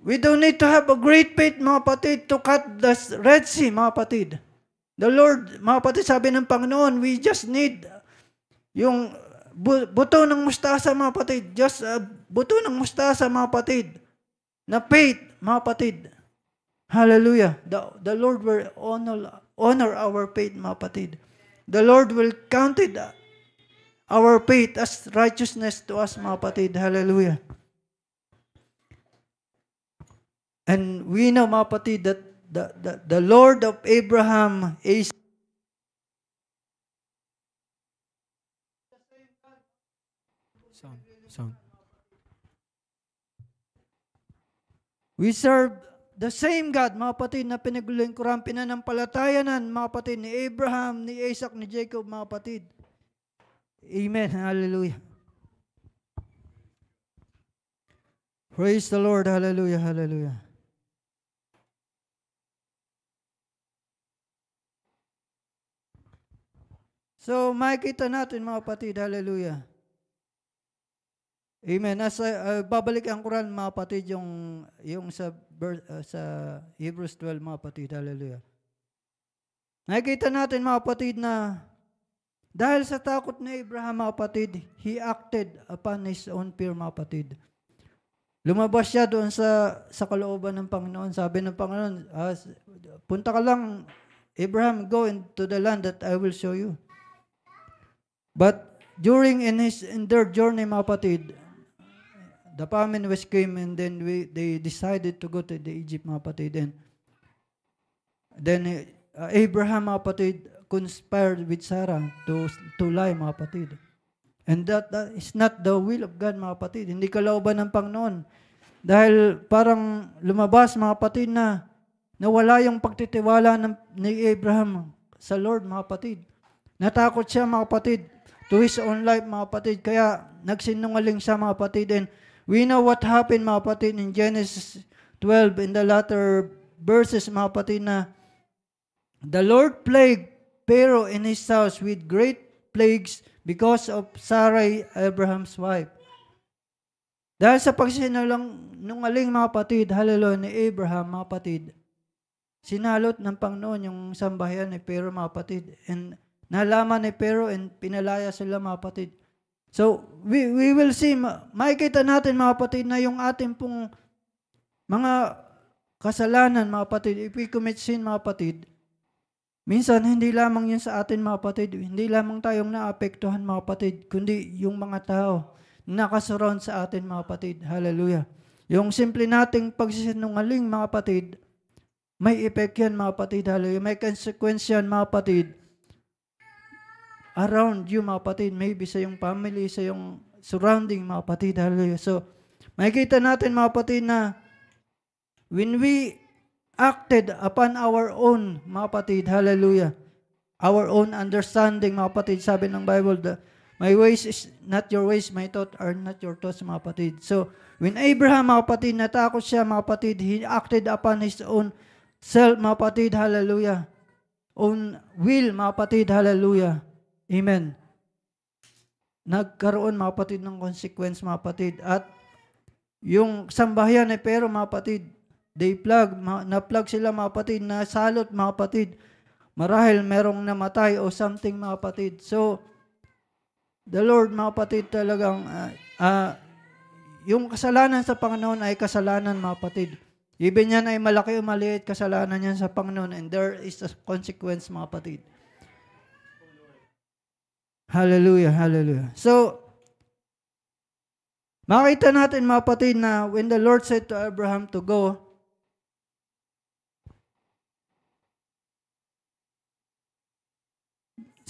We don't need to have a great faith, mga kapatid, to cut the Red Sea, mga kapatid. The Lord, mga kapatid, sabi ng Panginoon, we just need yung buto ng mustasa, mga kapatid. Just buto ng mustasa, mga kapatid. Na faith, mga kapatid. Hallelujah. The Lord will honor our faith, mga kapatid. The Lord will count it, our faith as righteousness to us, mga kapatid. Hallelujah. And we know, mga kapatid, that the Lord of Abraham is sound. We serve the same God, mga kapatid, na pinaglingkuran, pinanampalatayanan, mga kapatid, ni Abraham, ni Isaac, ni Jacob, mga kapatid. Amen. Hallelujah. Praise the Lord. Hallelujah. Hallelujah. So, makikita natin, mga kapatid, hallelujah. Amen. Babalik ang Quran, mga kapatid, yung sa Hebrews 12, mga kapatid, hallelujah. Nakikita natin, mga kapatid, na dahil sa takot ni Abraham, mga kapatid, he acted upon his own fear, mga kapatid. Lumabas siya doon sa kalooban ng Panginoon. Sabi ng Panginoon, punta ka lang, Abraham, go into the land that I will show you. But in their journey, mga kapatid, the famine was came, and then they decided to go to the Egypt, mga kapatid. And then Abraham, mga kapatid, conspired with Sarah to lie, mga kapatid. And that is not the will of God, mga kapatid. Hindi kalooban ng Panginoon. Dahil parang lumabas, mga kapatid, na nawala yung pagtitiwala ni Abraham sa Lord, mga kapatid. Natakot siya, mga kapatid, to his own life, mga kapatid. Kaya nagsinungaling siya, mga kapatid. And we know what happened, mga kapatid, in Genesis 12, in the latter verses, mga kapatid, na the Lord plagued Pharaoh and his house with great plagues because of Sarai, Abraham's wife. Dahil sa pagsinungaling, mga kapatid, hallelujah, ni Abraham, mga kapatid, sinalot ng Panginoon yung sambahayan ni Pharaoh, mga kapatid. And nalaman ni Pharaoh and pinalaya sila, mga kapatid. So, we will see, makikita natin, mga kapatid, na yung ating pong mga kasalanan, mga kapatid, if we commit sin, mga kapatid, minsan hindi lamang yun sa atin, mga kapatid, hindi lamang tayong naapektuhan, mga kapatid, kundi yung mga tao na nakasurround sa atin, mga kapatid. Hallelujah. Yung simple nating pagsisinungaling, mga kapatid, may effect yan, mga kapatid. Hallelujah. May consequence yan, mga kapatid, around you, mga kapatid, maybe sa yung family, sa yung surrounding, mga kapatid. Hallelujah. So, makikita natin, mga kapatid, na when we acted upon our own, mga kapatid, hallelujah, our own understanding, mga kapatid, sabi ng Bible, my ways is not your ways, my thoughts are not your thoughts, mga kapatid. So, when Abraham, mga kapatid, natakot siya, mga kapatid, he acted upon his own self, mga kapatid, hallelujah, own will, mga kapatid, hallelujah, amen. Nagkaroon, mga kapatid, ng consequence, mga kapatid. At yung sambahayan ni Pharaoh, mga kapatid, na-plug sila, mga kapatid, nasalot, mga kapatid. Marahil merong namatay o something, mga kapatid. So, the Lord, mga kapatid, talagang, yung kasalanan sa Panginoon ay kasalanan, mga kapatid. Even yan ay malaki o maliit, kasalanan yan sa Panginoon, and there is a consequence, mga kapatid. Hallelujah, hallelujah. So, makita natin, mga kapatid, na when the Lord said to Abraham to go,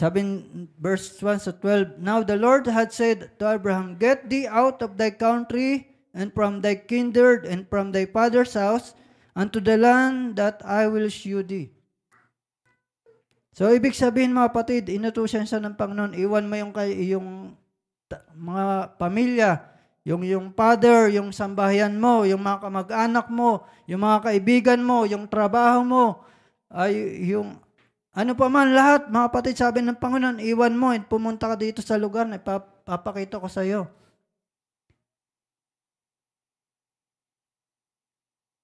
sabi in verse 1 to 12, now the Lord had said to Abraham, get thee out of thy country, and from thy kindred, and from thy father's house, unto the land that I will shew thee. So, ibig sabihin, mga kapatid, inutusan siya ng Panginoon, iwan mo yung mga pamilya, yung father, yung sambahayan mo, yung mga kamag-anak mo, yung mga kaibigan mo, yung trabaho mo, ay yung ano pa man lahat, mga kapatid, sabi ng Panginoon, iwan mo at pumunta ka dito sa lugar na ipapakita ko sa iyo.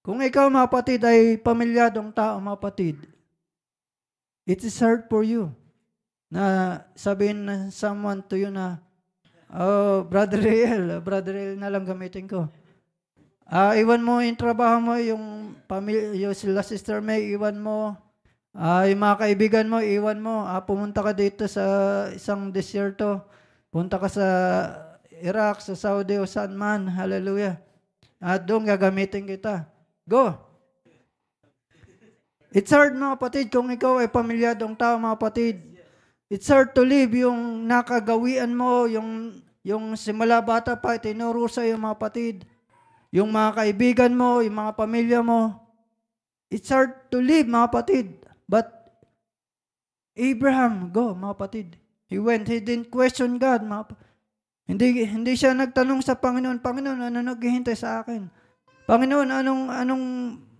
Kung ikaw, mga kapatid, ay pamilyadong tao, mga kapatid, it is hard for you na sabihin na someone to you na, oh, Brother Riel na lang gamitin ko. Iwan mo yung trabaho mo, yung pamilya, yung sila Sister May, iwan mo. Yung mga kaibigan mo, iwan mo. Pumunta ka dito sa isang desierto. Punta ka sa Iraq, sa Saudi o saan man. Hallelujah. Doon gagamitin kita. Go. It's hard, mga kapatid, kung ikaw ay pamilyadong tao, mga kapatid. It's hard to live yung nakagawian mo, yung simula bata pa, tinuro sa iyo, mga kapatid. Yung mga kaibigan mo, yung mga pamilya mo. It's hard to live, mga kapatid. But Abraham, go, mga kapatid. He went, he didn't question God, Hindi siya nagtanong sa Panginoon, Panginoon, ano naghihintay sa akin? Panginoon, anong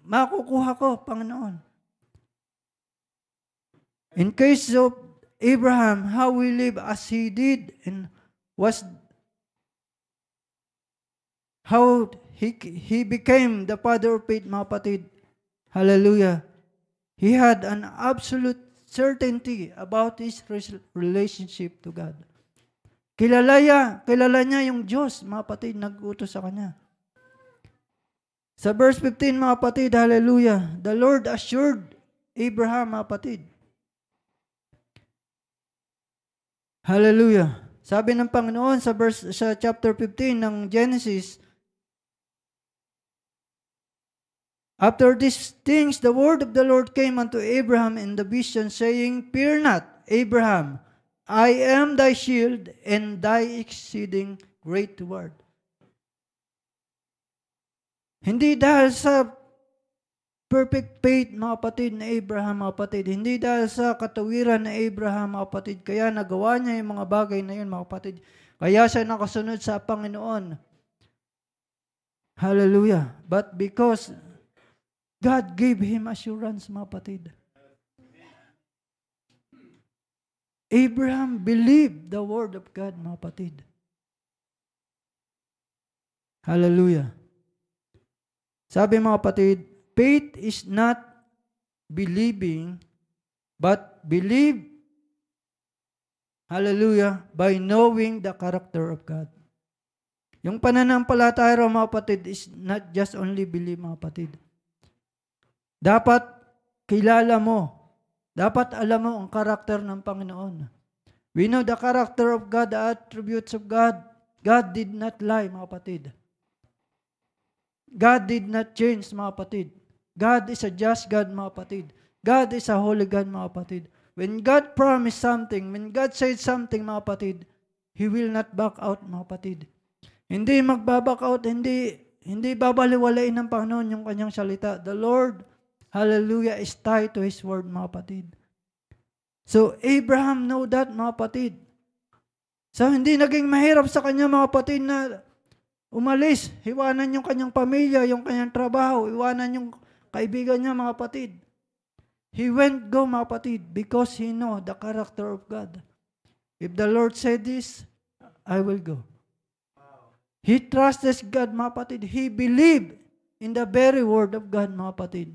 makukuha ko, Panginoon? In case of Abraham, how we live as he did, and how he became the father of faith, mga kapatid. Hallelujah. He had an absolute certainty about his relationship to God. Kilala niya yung Diyos, mga kapatid, nag-utos sa kanya. Sa verse 15, mga kapatid, hallelujah, the Lord assured Abraham, mga kapatid. Hallelujah. Sabi ng Panginoon sa chapter 15 ng Genesis, After these things, the word of the Lord came unto Abraham in the vision, saying, Fear not, Abraham, I am thy shield and thy exceeding great reward. Hindi dahil sa perfect faith, mga kapatid, na Abraham, mga kapatid. Hindi dahil sa katawiran na Abraham, mga kapatid. Kaya nagawa niya yung mga bagay na yun, mga kapatid. Kaya siya nakasunod sa Panginoon. Hallelujah. But because God gave him assurance, mga kapatid. Abraham believed the word of God, mga kapatid. Hallelujah. Sabi, mga kapatid, faith is not believing, but believe, hallelujah, by knowing the character of God. Yung pananampalataya, mga kapatid, is not just only believe, mga kapatid. Dapat kilala mo, dapat alam mo ang karakter ng Panginoon. We know the character of God, the attributes of God. God did not lie, mga kapatid. God did not change, mga kapatid. God is a just God, mga kapatid. God is a holy God, mga kapatid. When God promised something, when God said something, mga kapatid, He will not back out, mga kapatid. Hindi magbaback out, hindi babaliwalain ng Panginoon yung kanyang salita. The Lord, hallelujah, is tied to His word, mga kapatid. So, Abraham know that, mga kapatid. So, hindi naging mahirap sa kanya, mga kapatid, na umalis, iwanan yung kanyang pamilya, yung kanyang trabaho, iwanan yung kaibigan niya, mga kapatid. He went go, mga kapatid, because he know the character of God. If the Lord said this, I will go. He trusted God, mga kapatid. He believed in the very word of God, mga kapatid.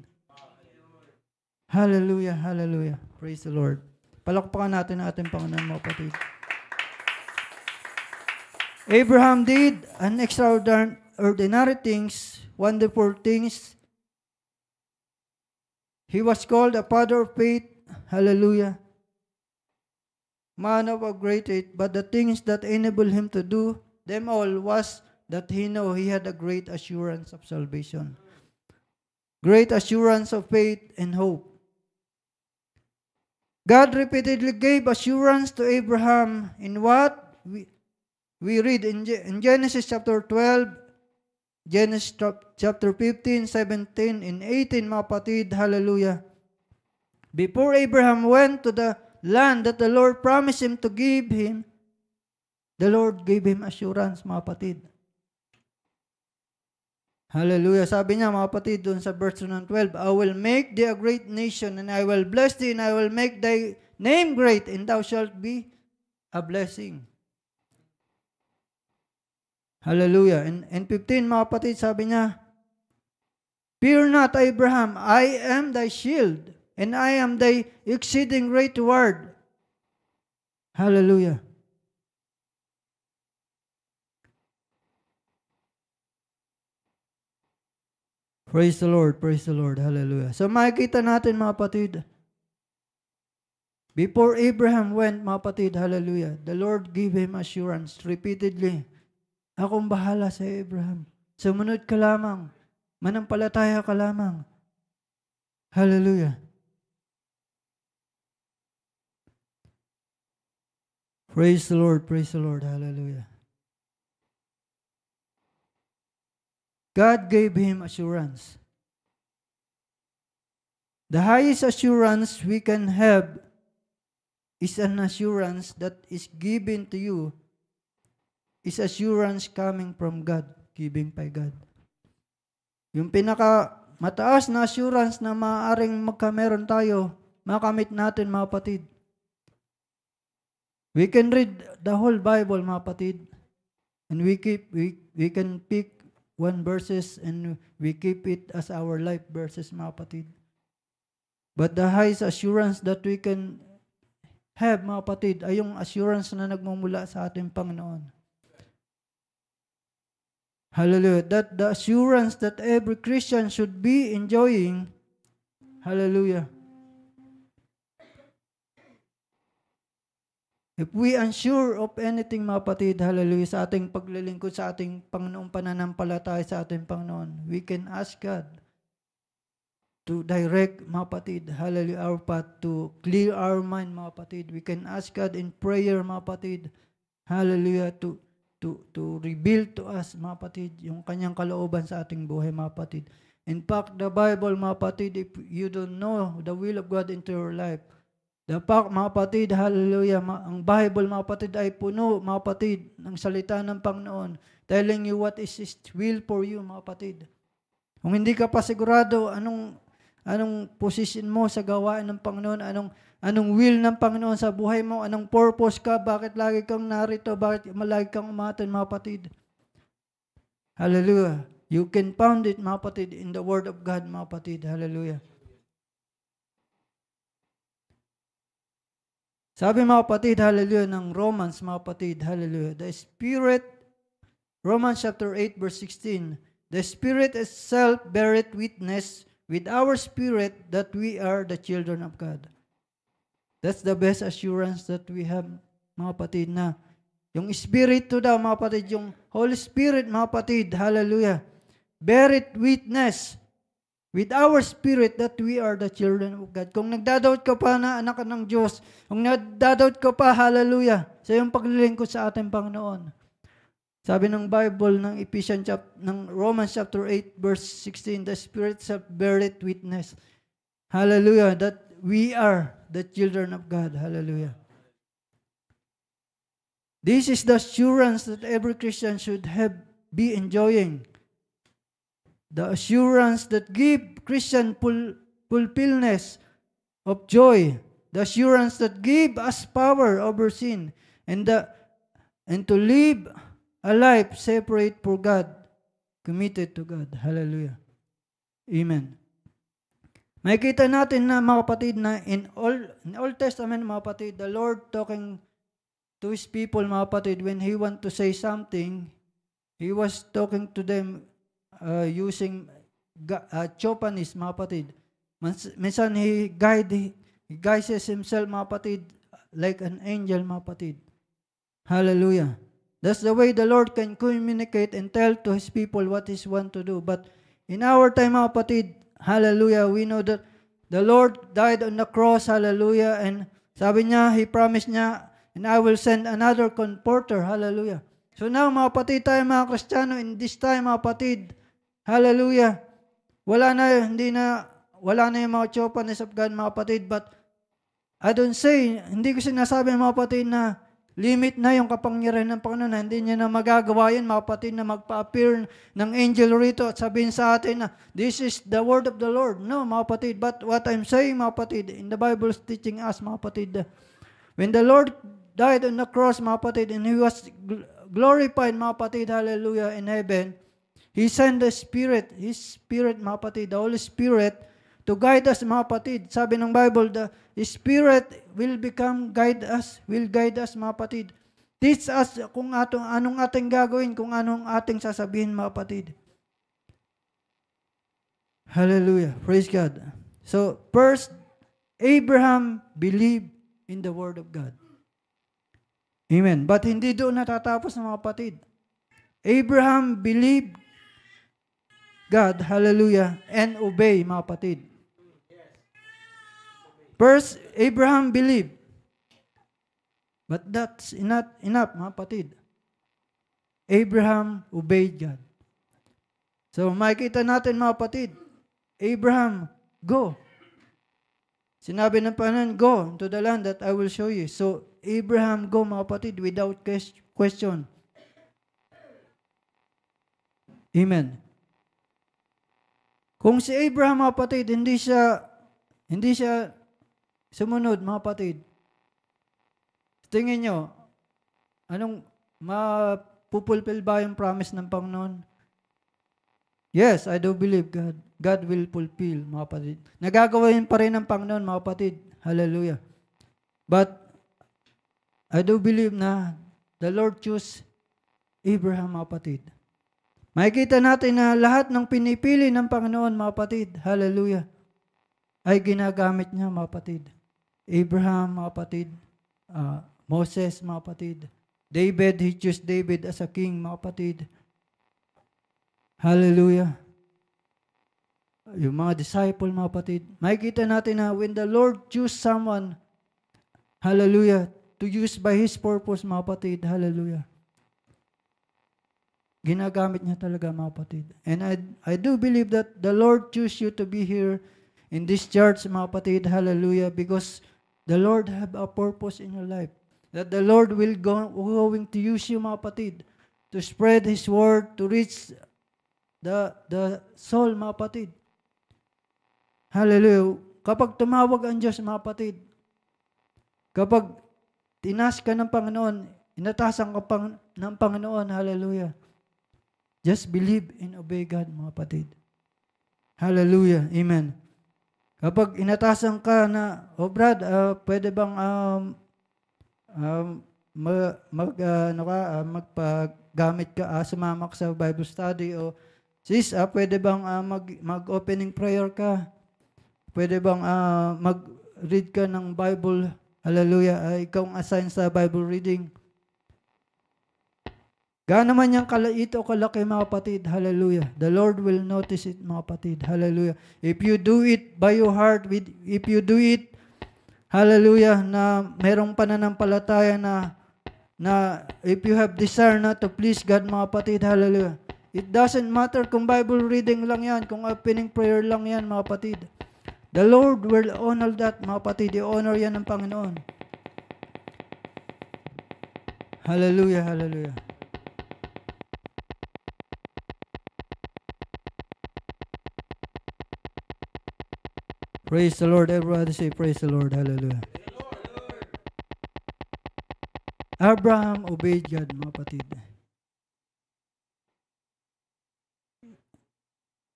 Hallelujah, hallelujah. Praise the Lord. Palakpakan natin ang ating Panginoon, mga kapatid. Abraham did an extraordinary things, wonderful things. He was called a father of faith. Hallelujah. Man of a great faith. But the things that enabled him to do them all was that he know he had a great assurance of salvation. Great assurance of faith and hope. God repeatedly gave assurance to Abraham in what we read in Genesis chapter 12, Genesis chapter 15, 17, and 18, mga kapatid. Hallelujah. Before Abraham went to the land that the Lord promised him to give him, the Lord gave him assurance, mga kapatid. Hallelujah. Sabi niya, mga kapatid, doon sa verse 12, I will make thee a great nation, and I will bless thee, and I will make thy name great, and thou shalt be a blessing. Hallelujah. And 15, mga kapatid, sabi niya, Fear not, Abraham, I am thy shield, and I am thy exceeding great reward. Hallelujah. Praise the Lord, praise the Lord, hallelujah. So makikita natin, mga kapatid, before Abraham went, mga kapatid, hallelujah, the Lord gave him assurance repeatedly. Akong bahala sa Abraham. Sumunod ka lamang. Manampalataya ka lamang. Hallelujah. Praise the Lord, hallelujah. God gave him assurance. The highest assurance we can have is an assurance that is given to you, is assurance coming from God, given by God. Yung pinaka mataas na assurance na maaaring magkameron tayo, makamit natin, mga kapatid. We can read the whole Bible, mga kapatid, and we can pick one verses and we keep it as our life verses, mga kapatid. But the highest assurance that we can have, mga kapatid, ay yung assurance na nagmumula sa ating Panginoon. Hallelujah. That the assurance that every Christian should be enjoying. Hallelujah. If we unsure of anything, mga kapatid, hallelujah, sa ating paglilingkod sa ating Panginoong, pananampalataya sa ating Panginoon, we can ask God. to direct, mga kapatid, hallelujah, our path, to clear our mind, mga kapatid. We can ask God in prayer, mga kapatid, hallelujah, to reveal to us, mga kapatid, yung kanyang kalooban sa ating buhay, mga kapatid. In fact, the Bible, mga kapatid, if you don't know the will of God into your life, the fact, mga kapatid, hallelujah, ang Bible, mga kapatid, ay puno, mga kapatid, ng salita ng Panginoon, telling you what is His will for you, mga kapatid. Kung hindi ka pa sigurado anong position mo sa gawain ng Panginoon, anong will ng Panginoon sa buhay mo, anong purpose ka, bakit lagi kang narito, bakit lagi kang umaton, mga kapatid. Hallelujah. You can found it, mga kapatid, in the Word of God, mga kapatid. Hallelujah. Sabi, mga kapatid, hallelujah, ng Romans, mga kapatid, hallelujah, the Spirit, Romans chapter 8, verse 16, the Spirit itself beareth witness with our spirit that we are the children of God. That's the best assurance that we have, mga kapatid, na yung Espiritu daw, mga kapatid, yung Holy Spirit, mga kapatid, hallelujah, beareth witness with our spirit that we are the children of God. Kung nagdadoubt ka pa na anak ka ng Diyos, kung nagdadoubt ka pa, hallelujah, sa iyong paglilingkod sa ating Panginoon. Sabi ng Bible, ng Romans chapter 8, verse 16, the Spirit self beareth witness. Hallelujah, that we are the children of God. Hallelujah. This is the assurance that every Christian should be enjoying. The assurance that give Christian fulfillment of joy. The assurance that give us power over sin. And to live a life separate for God, committed to God. Hallelujah. Amen. Makikita natin na, mga kapatid, na in Old Testament, mga kapatid, the Lord talking to His people, mga kapatid, when He want to say something, He was talking to them using Chopanis, mga kapatid. Minsan, He guises Himself, mga kapatid, like an angel, mga kapatid. Hallelujah. That's the way the Lord can communicate and tell to His people what He wants to do. But in our time, mga kapatid, hallelujah, we know that the Lord died on the cross, hallelujah, and sabi niya, He promised niya, and I will send another comforter, hallelujah. So now, mga kapatid, tayo mga Kristiyano, in this time, mga kapatid, hallelujah, wala na yung mga chopanis of God, mga kapatid, but I don't say, hindi ko sinasabi, mga kapatid, na limit na yung kapangyarihan ng Panginoon, na hindi niya na magagawa yan, mga kapatid, na magpa-appear ng angel rito at sabihin sa atin na this is the word of the Lord. No, mga kapatid, but what I'm saying, mga kapatid, in the Bible is teaching us, mga kapatid, when the Lord died on the cross, mga kapatid, and He was glorified, mga kapatid, hallelujah, in heaven, He sent the Spirit, His Spirit, mga kapatid, the Holy Spirit, to guide us, mga kapatid. Sabi ng Bible, the Spirit will guide us, mga kapatid. Teach us kung anong ating gagawin, kung anong ating sasabihin, mga kapatid. Hallelujah. Praise God. So, first, Abraham believed in the Word of God. Amen. But hindi doon natatapos, mga kapatid. Abraham believed God, hallelujah, and obey, mga kapatid. First, Abraham believed. But that's not enough, mga kapatid. Abraham obeyed God. So, makikita natin, mga kapatid, Abraham, go. Sinabi ng Panginoon, go to the land that I will show you. So, Abraham, go, mga kapatid, without question. Amen. Kung si Abraham, mga kapatid, hindi siya sumunod, mga kapatid, tingin nyo, anong mapupulfill ba yung promise ng Panginoon? Yes, I do believe God. God will fulfill, mga kapatid. Nagagawin pa rin ng Panginoon, mga kapatid. Hallelujah. But, I do believe na the Lord chose Abraham, mga kapatid. Makikita natin na lahat ng pinipili ng Panginoon, mga kapatid, hallelujah, ay ginagamit niya, mga kapatid. Abraham, mga kapatid, Moses, mga kapatid, David, He chose David as a king, mga kapatid. Hallelujah. yung mga disciple, mga kapatid, makikita natin na when the Lord choose someone, hallelujah, to use by His purpose, mga kapatid, hallelujah, ginagamit niya talaga, mga kapatid. And I do believe that the Lord choose you to be here in this church, mga kapatid, hallelujah, because the Lord have a purpose in your life. That the Lord will going to use you, mga kapatid, to spread His word, to reach the soul, mga kapatid. Hallelujah. Kapag tumawag ang Diyos, mga kapatid, kapag tinas ka ng Panginoon, inatasan ka ng Panginoon, hallelujah. Just believe and obey God, mga kapatid. Hallelujah. Amen. Kapag inatasan ka na, Brad, pwede bang magpagamit ka, sumama ka sa Bible study, o sis, pwede bang mag-opening prayer ka? Pwede bang mag-read ka ng Bible? Hallelujah. Ikaw ang assign sa Bible reading. Gaano man yung kalait o kalaki, mga kapatid, hallelujah. The Lord will notice it, mga kapatid, hallelujah. If you do it by your heart, if you do it, hallelujah, na merong pananampalataya na if you have desire na to please God, mga kapatid, hallelujah. It doesn't matter kung Bible reading lang yan, kung opening prayer lang yan, mga kapatid. The Lord will honor that, mga kapatid. I-honor yan ng Panginoon. Hallelujah, hallelujah. Praise the Lord. Everybody say, praise the Lord. Hallelujah. Abraham obeyed God, mga kapatid.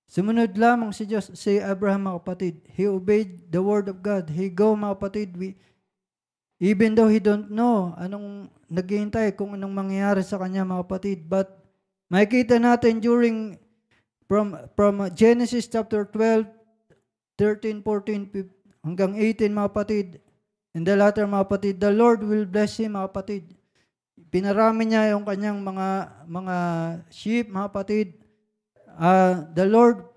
Sumunod lamang si Diyos, si Abraham, mga kapatid. He obeyed the word of God. He go, mga kapatid. Even though he don't know anong naghihintay, kung anong mangyayari sa kanya, mga kapatid. But makikita natin from Genesis chapter 12, 13, 14, hanggang 18, mga kapatid. In the latter, mga kapatid, the Lord will bless him, mga kapatid. Pinarami niya yung kanyang mga sheep, mga kapatid. The Lord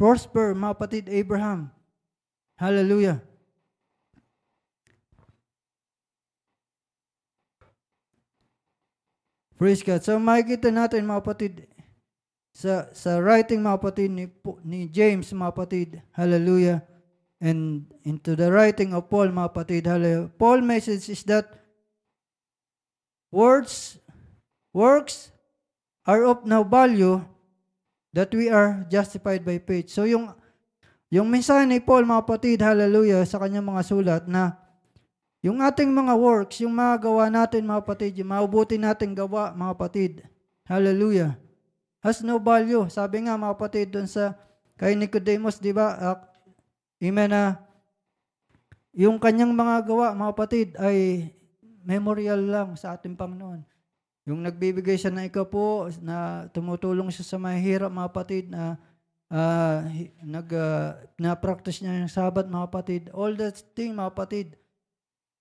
prosper, mga kapatid, Abraham. Hallelujah. Praise God. So makikita natin, mga kapatid, sa writing, mga kapatid, ni James, mga kapatid, hallelujah, and into the writing of Paul, mga kapatid, hallelujah. Paul's message is that works are of no value, that we are justified by faith. So yung mensahe ni Paul, mga kapatid, hallelujah, sa kanyang mga sulat, na yung ating mga works, yung mga gawa natin, mga kapatid, yung mabubuti natin gawa, mga kapatid, hallelujah, has no value. Sabi nga, mga kapatid, dun sa kay Nicodemus, di ba? Amen na yung kanyang mga gawa, mga kapatid, ay memorial lang sa ating Panginoon. Yung nagbibigay siya ng ikapo, na tumutulong siya sa mahihirap, mga kapatid, na na-practice niya yung Sabat, mga kapatid. All that thing, mga kapatid,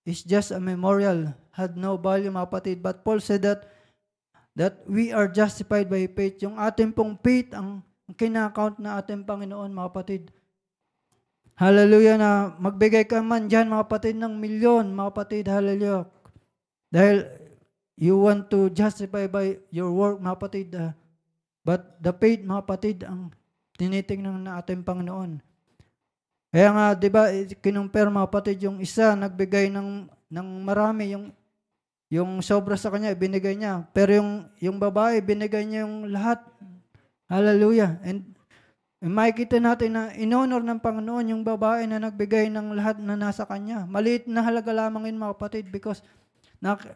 is just a memorial, had no value, mga kapatid. But Paul said that we are justified by faith. Yung ating pong faith ang kinakount na ating Panginoon, mga kapatid. Hallelujah, na magbigay ka man dyan, mga kapatid, ng milyon, mga kapatid, hallelujah. Dahil you want to justify by your work, mga kapatid. But the faith, mga kapatid, ang tinitingnan na ating Panginoon. Kaya nga, di ba, kinumpare, mga kapatid, yung isa nagbigay ng marami, yung sobra sa kanya, binigay niya. Pero yung babae, binigay niya yung lahat. Hallelujah. And makikita natin na in-honor ng Panginoon yung babae na nagbigay ng lahat na nasa kanya. Maliit na halaga lamang yun, mga kapatid, because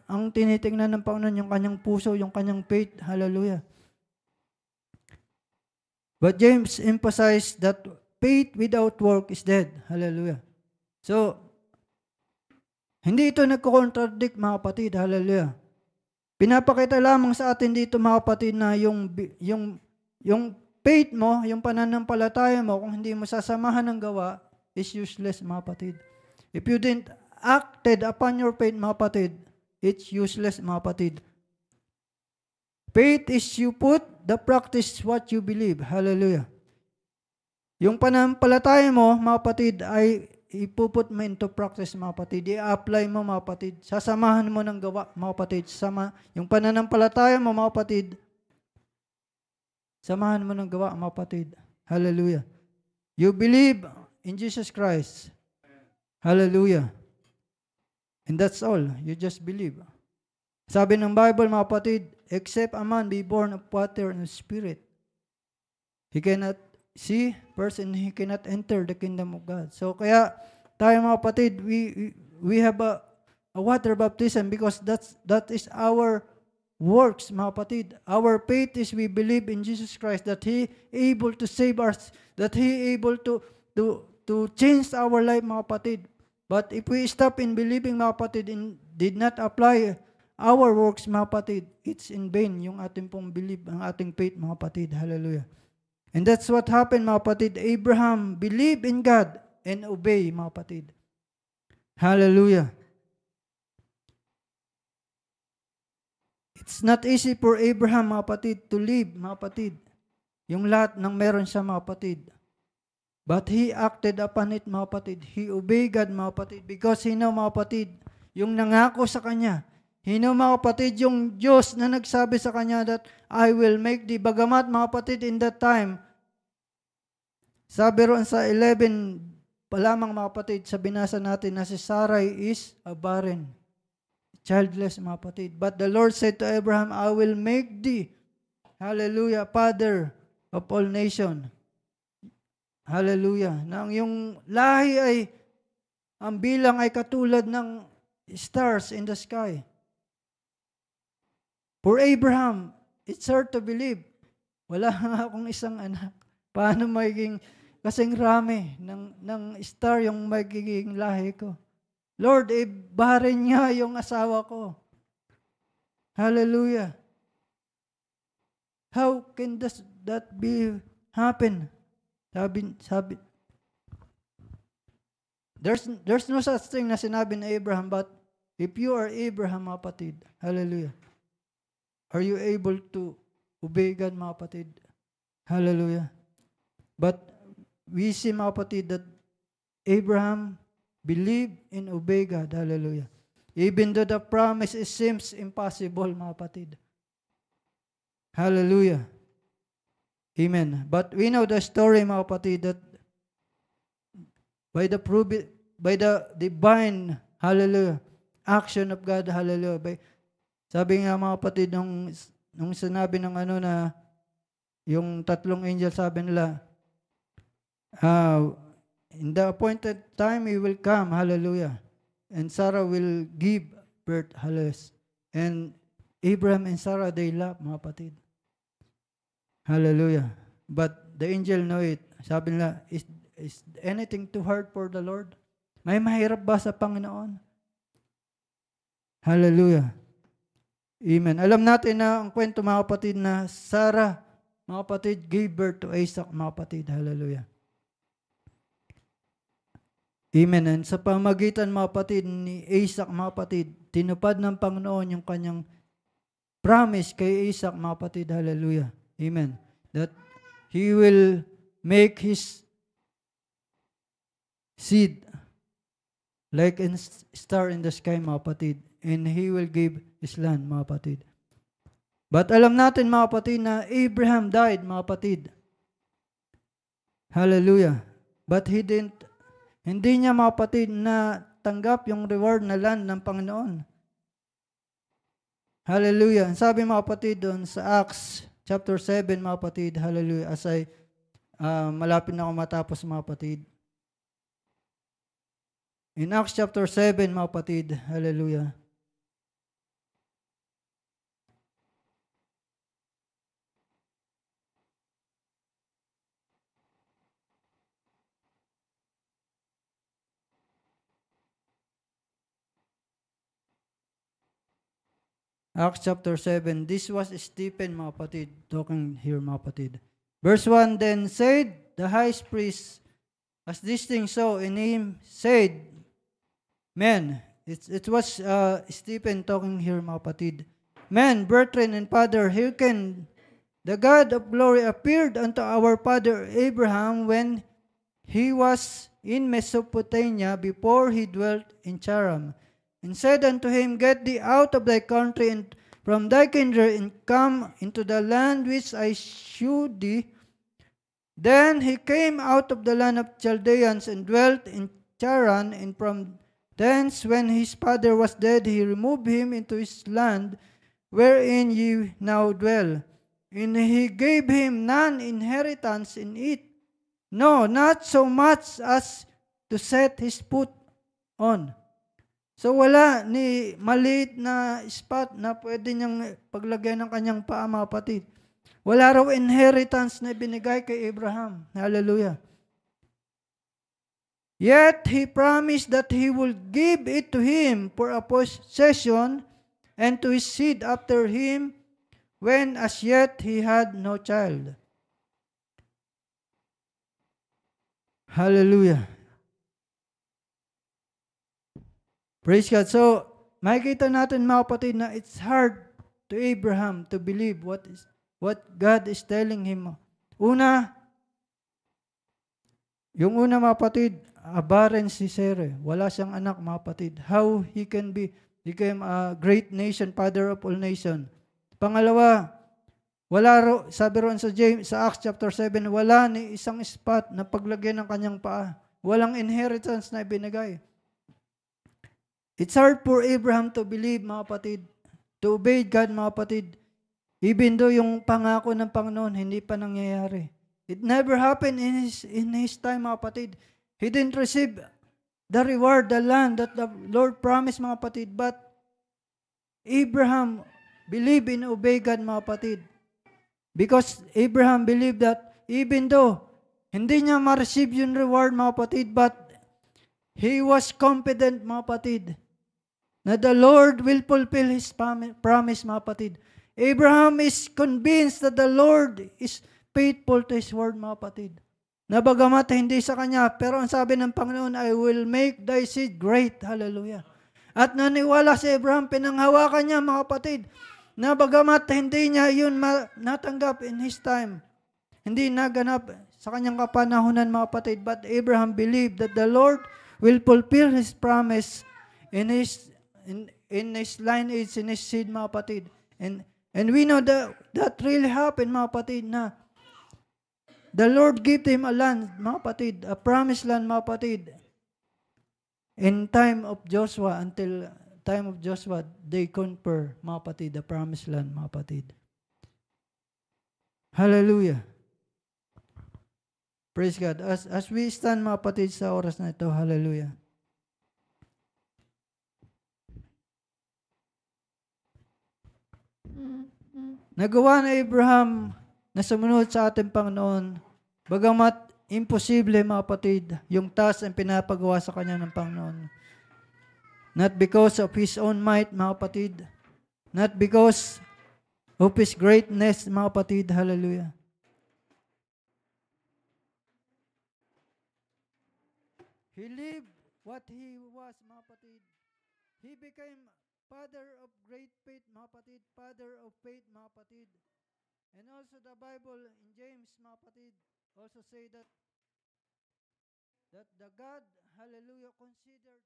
ang tinitingnan ng Panginoon yung kanyang puso, yung kanyang faith. Hallelujah. But James emphasized that faith without work is dead. Hallelujah. So, hindi ito nagko-contradict, mga kapatid. Hallelujah. Pinapakita lamang sa atin dito, mga kapatid, na yung faith mo, yung pananampalataya mo, kung hindi mo sasamahan ng gawa, is useless, mga kapatid. If you didn't acted upon your faith, mga kapatid, it's useless, mga kapatid. Faith is you put the practice what you believe. Hallelujah. Yung pananampalataya mo, mga kapatid, ay ipuput mo into practice, mga kapatid. I-apply mo, mga kapatid. Sasamahan mo ng gawa, mga kapatid. Yung pananampalataya mo, mga kapatid, samahan mo ng gawa, mga kapatid. Hallelujah. You believe in Jesus Christ. Hallelujah. And that's all. You just believe. Sabi ng Bible, mga kapatid, except a man be born of water and spirit, he cannot see first and he cannot enter the kingdom of God. So kaya tayo, mga kapatid, we have a water baptism because that is our works, mga kapatid. Our faith is we believe in Jesus Christ, that He able to save us, that He able to change our life, mga kapatid. But if we stop in believing, mga kapatid, and did not apply our works, mga kapatid, it's in vain yung ating pong believe, ang ating faith, mga kapatid. Hallelujah. And that's what happened, mga kapatid. Abraham believed in God and obey, mga kapatid. Hallelujah. It's not easy for Abraham, mga kapatid, to live, mga kapatid, yung lahat ng meron siya, mga kapatid. But he acted upon it, mga kapatid. He obeyed God, mga kapatid, because he know, mga kapatid, yung nangako sa kanya. He know, mga kapatid, yung Diyos na nagsabi sa kanya that I will make thee. Bagamat, mga kapatid, in that time, sabi roon sa 11 pa lamang, mga kapatid, sa binasa natin na si Sarai is a barren, childless, mga kapatid. But the Lord said to Abraham, I will make thee, hallelujah, father of all nations. Hallelujah. Nang yung lahi ay, ang bilang ay katulad ng stars in the sky. For Abraham, it's hard to believe. Wala nga akong isang anak. Paano magiging kasing rami ng star yung magiging lahi ko? Lord, barren nga yung asawa ko. Hallelujah. How can that be happen? Sabi, there's no such thing na sinabi ni Abraham, but if you are Abraham, mga kapatid, hallelujah, are you able to obey God, mga kapatid? Hallelujah. But we see, mga kapatid, that Abraham believed and obey God, hallelujah. Even though the promise seems impossible, mga kapatid. Hallelujah. Amen. But we know the story, mga kapatid, that by the divine, hallelujah, action of God, hallelujah. Sabi nga, mga kapatid, nung sinabi ng na, yung tatlong angel, sabi nila, in the appointed time, He will come, hallelujah. And Sarah will give birth, hallelujah. And Abraham and Sarah, they laugh, mga kapatid. Hallelujah. But the angel know it. Sabi nila, is anything too hard for the Lord? May mahirap ba sa Panginoon? Hallelujah. Amen. Alam natin na ang kwento, mga kapatid, na Sarah, mga kapatid, gave birth to Isaac, mga kapatid. Hallelujah. Amen. And sa pamagitan, mga kapatid, ni Isaac, mga kapatid, tinupad ng Panginoon yung kanyang promise kay Isaac, mga kapatid. Hallelujah. Amen. That He will make His seed like a star in the sky, mga kapatid. And He will give His land, mga kapatid. But alam natin, mga kapatid, na Abraham died, mga kapatid. Hallelujah. But hindi niya, mga kapatid, na tanggap yung reward na land ng Panginoon. Hallelujah. Sabi, mga kapatid, doon sa Acts chapter 7, mga kapatid, hallelujah, as I malapit na ako matapos, mga kapatid. In Acts chapter 7, mga kapatid, hallelujah. Acts chapter 7, this was Stephen, mga kapatid, talking here, mga kapatid. Verse 1, then said the high priest, as this thing saw in him, said, men, it was Stephen talking here, mga kapatid. Men, brethren, and father, hearken, the God of glory appeared unto our father Abraham when he was in Mesopotamia before he dwelt in Charam, and said unto him, Get thee out of thy country and from thy kindred, and come into the land which I shew thee. Then he came out of the land of Chaldeans and dwelt in Charan, and from thence, when his father was dead, he removed him into his land, wherein ye now dwell. And he gave him none inheritance in it, no, not so much as to set his foot on. So wala ni maliit na spot na pwede niyang paglagay ng kanyang paa, mga kapatid. Wala raw inheritance na binigay kay Abraham. Hallelujah. Yet he promised that he will give it to him for a possession and to his seed after him, when as yet he had no child. Hallelujah. Praise God. So, makikita natin, mga kapatid, na it's hard to Abraham to believe what God is telling him. Yung una, mga kapatid, barren si Sarah. Wala siyang anak, mga kapatid. How he can became a great nation, father of all nation. Pangalawa, sabi ron sa Acts chapter 7, wala ni isang spot na paglagyan ng kanyang paa. Walang inheritance na ibinigay. It's hard for Abraham to believe, mga kapatid, to obey God, mga kapatid, even though yung pangako ng Panginoon hindi pa nangyayari. It never happened in his time, mga kapatid. He didn't receive the reward, the land that the Lord promised, mga kapatid. But Abraham believed in obey God, mga kapatid. Because Abraham believed that even though hindi niya ma-receive yung reward, mga kapatid, but he was confident, mga kapatid, na the Lord will fulfill His promise, mga kapatid. Abraham is convinced that the Lord is faithful to His word, mga kapatid. Na bagamat hindi sa kanya, pero ang sabi ng Panginoon, I will make thy seed great. Hallelujah. At naniwala si Abraham, pinanghawakan niya, mga kapatid, na bagamat hindi niya yun natanggap in his time, hindi naganap sa kanyang kapanahunan, mga kapatid, but Abraham believed that the Lord will fulfill His promise in his lineage, in his seed, mga kapatid. And we know that really happened, mga kapatid, na the Lord gave him a land, mga kapatid, a promised land, mga kapatid. In time of Joshua, until time of Joshua, they conquer, mga kapatid, the promised land, mga kapatid. Hallelujah. Praise God. As we stand, mga kapatid, sa oras na ito, hallelujah. Nagawa na Abraham na sumunod sa ating Panginoon, bagamat imposible, mga kapatid, yung task ang pinapagawa sa kanya ng Panginoon. Not because of his own might, mga kapatid, not because of his greatness, mga kapatid, hallelujah. He lived what he was, mga kapatid. He became father of great faith, mga kapatid, father of faith, mga kapatid. And also the Bible in James, mga kapatid, also say that the God, hallelujah, considered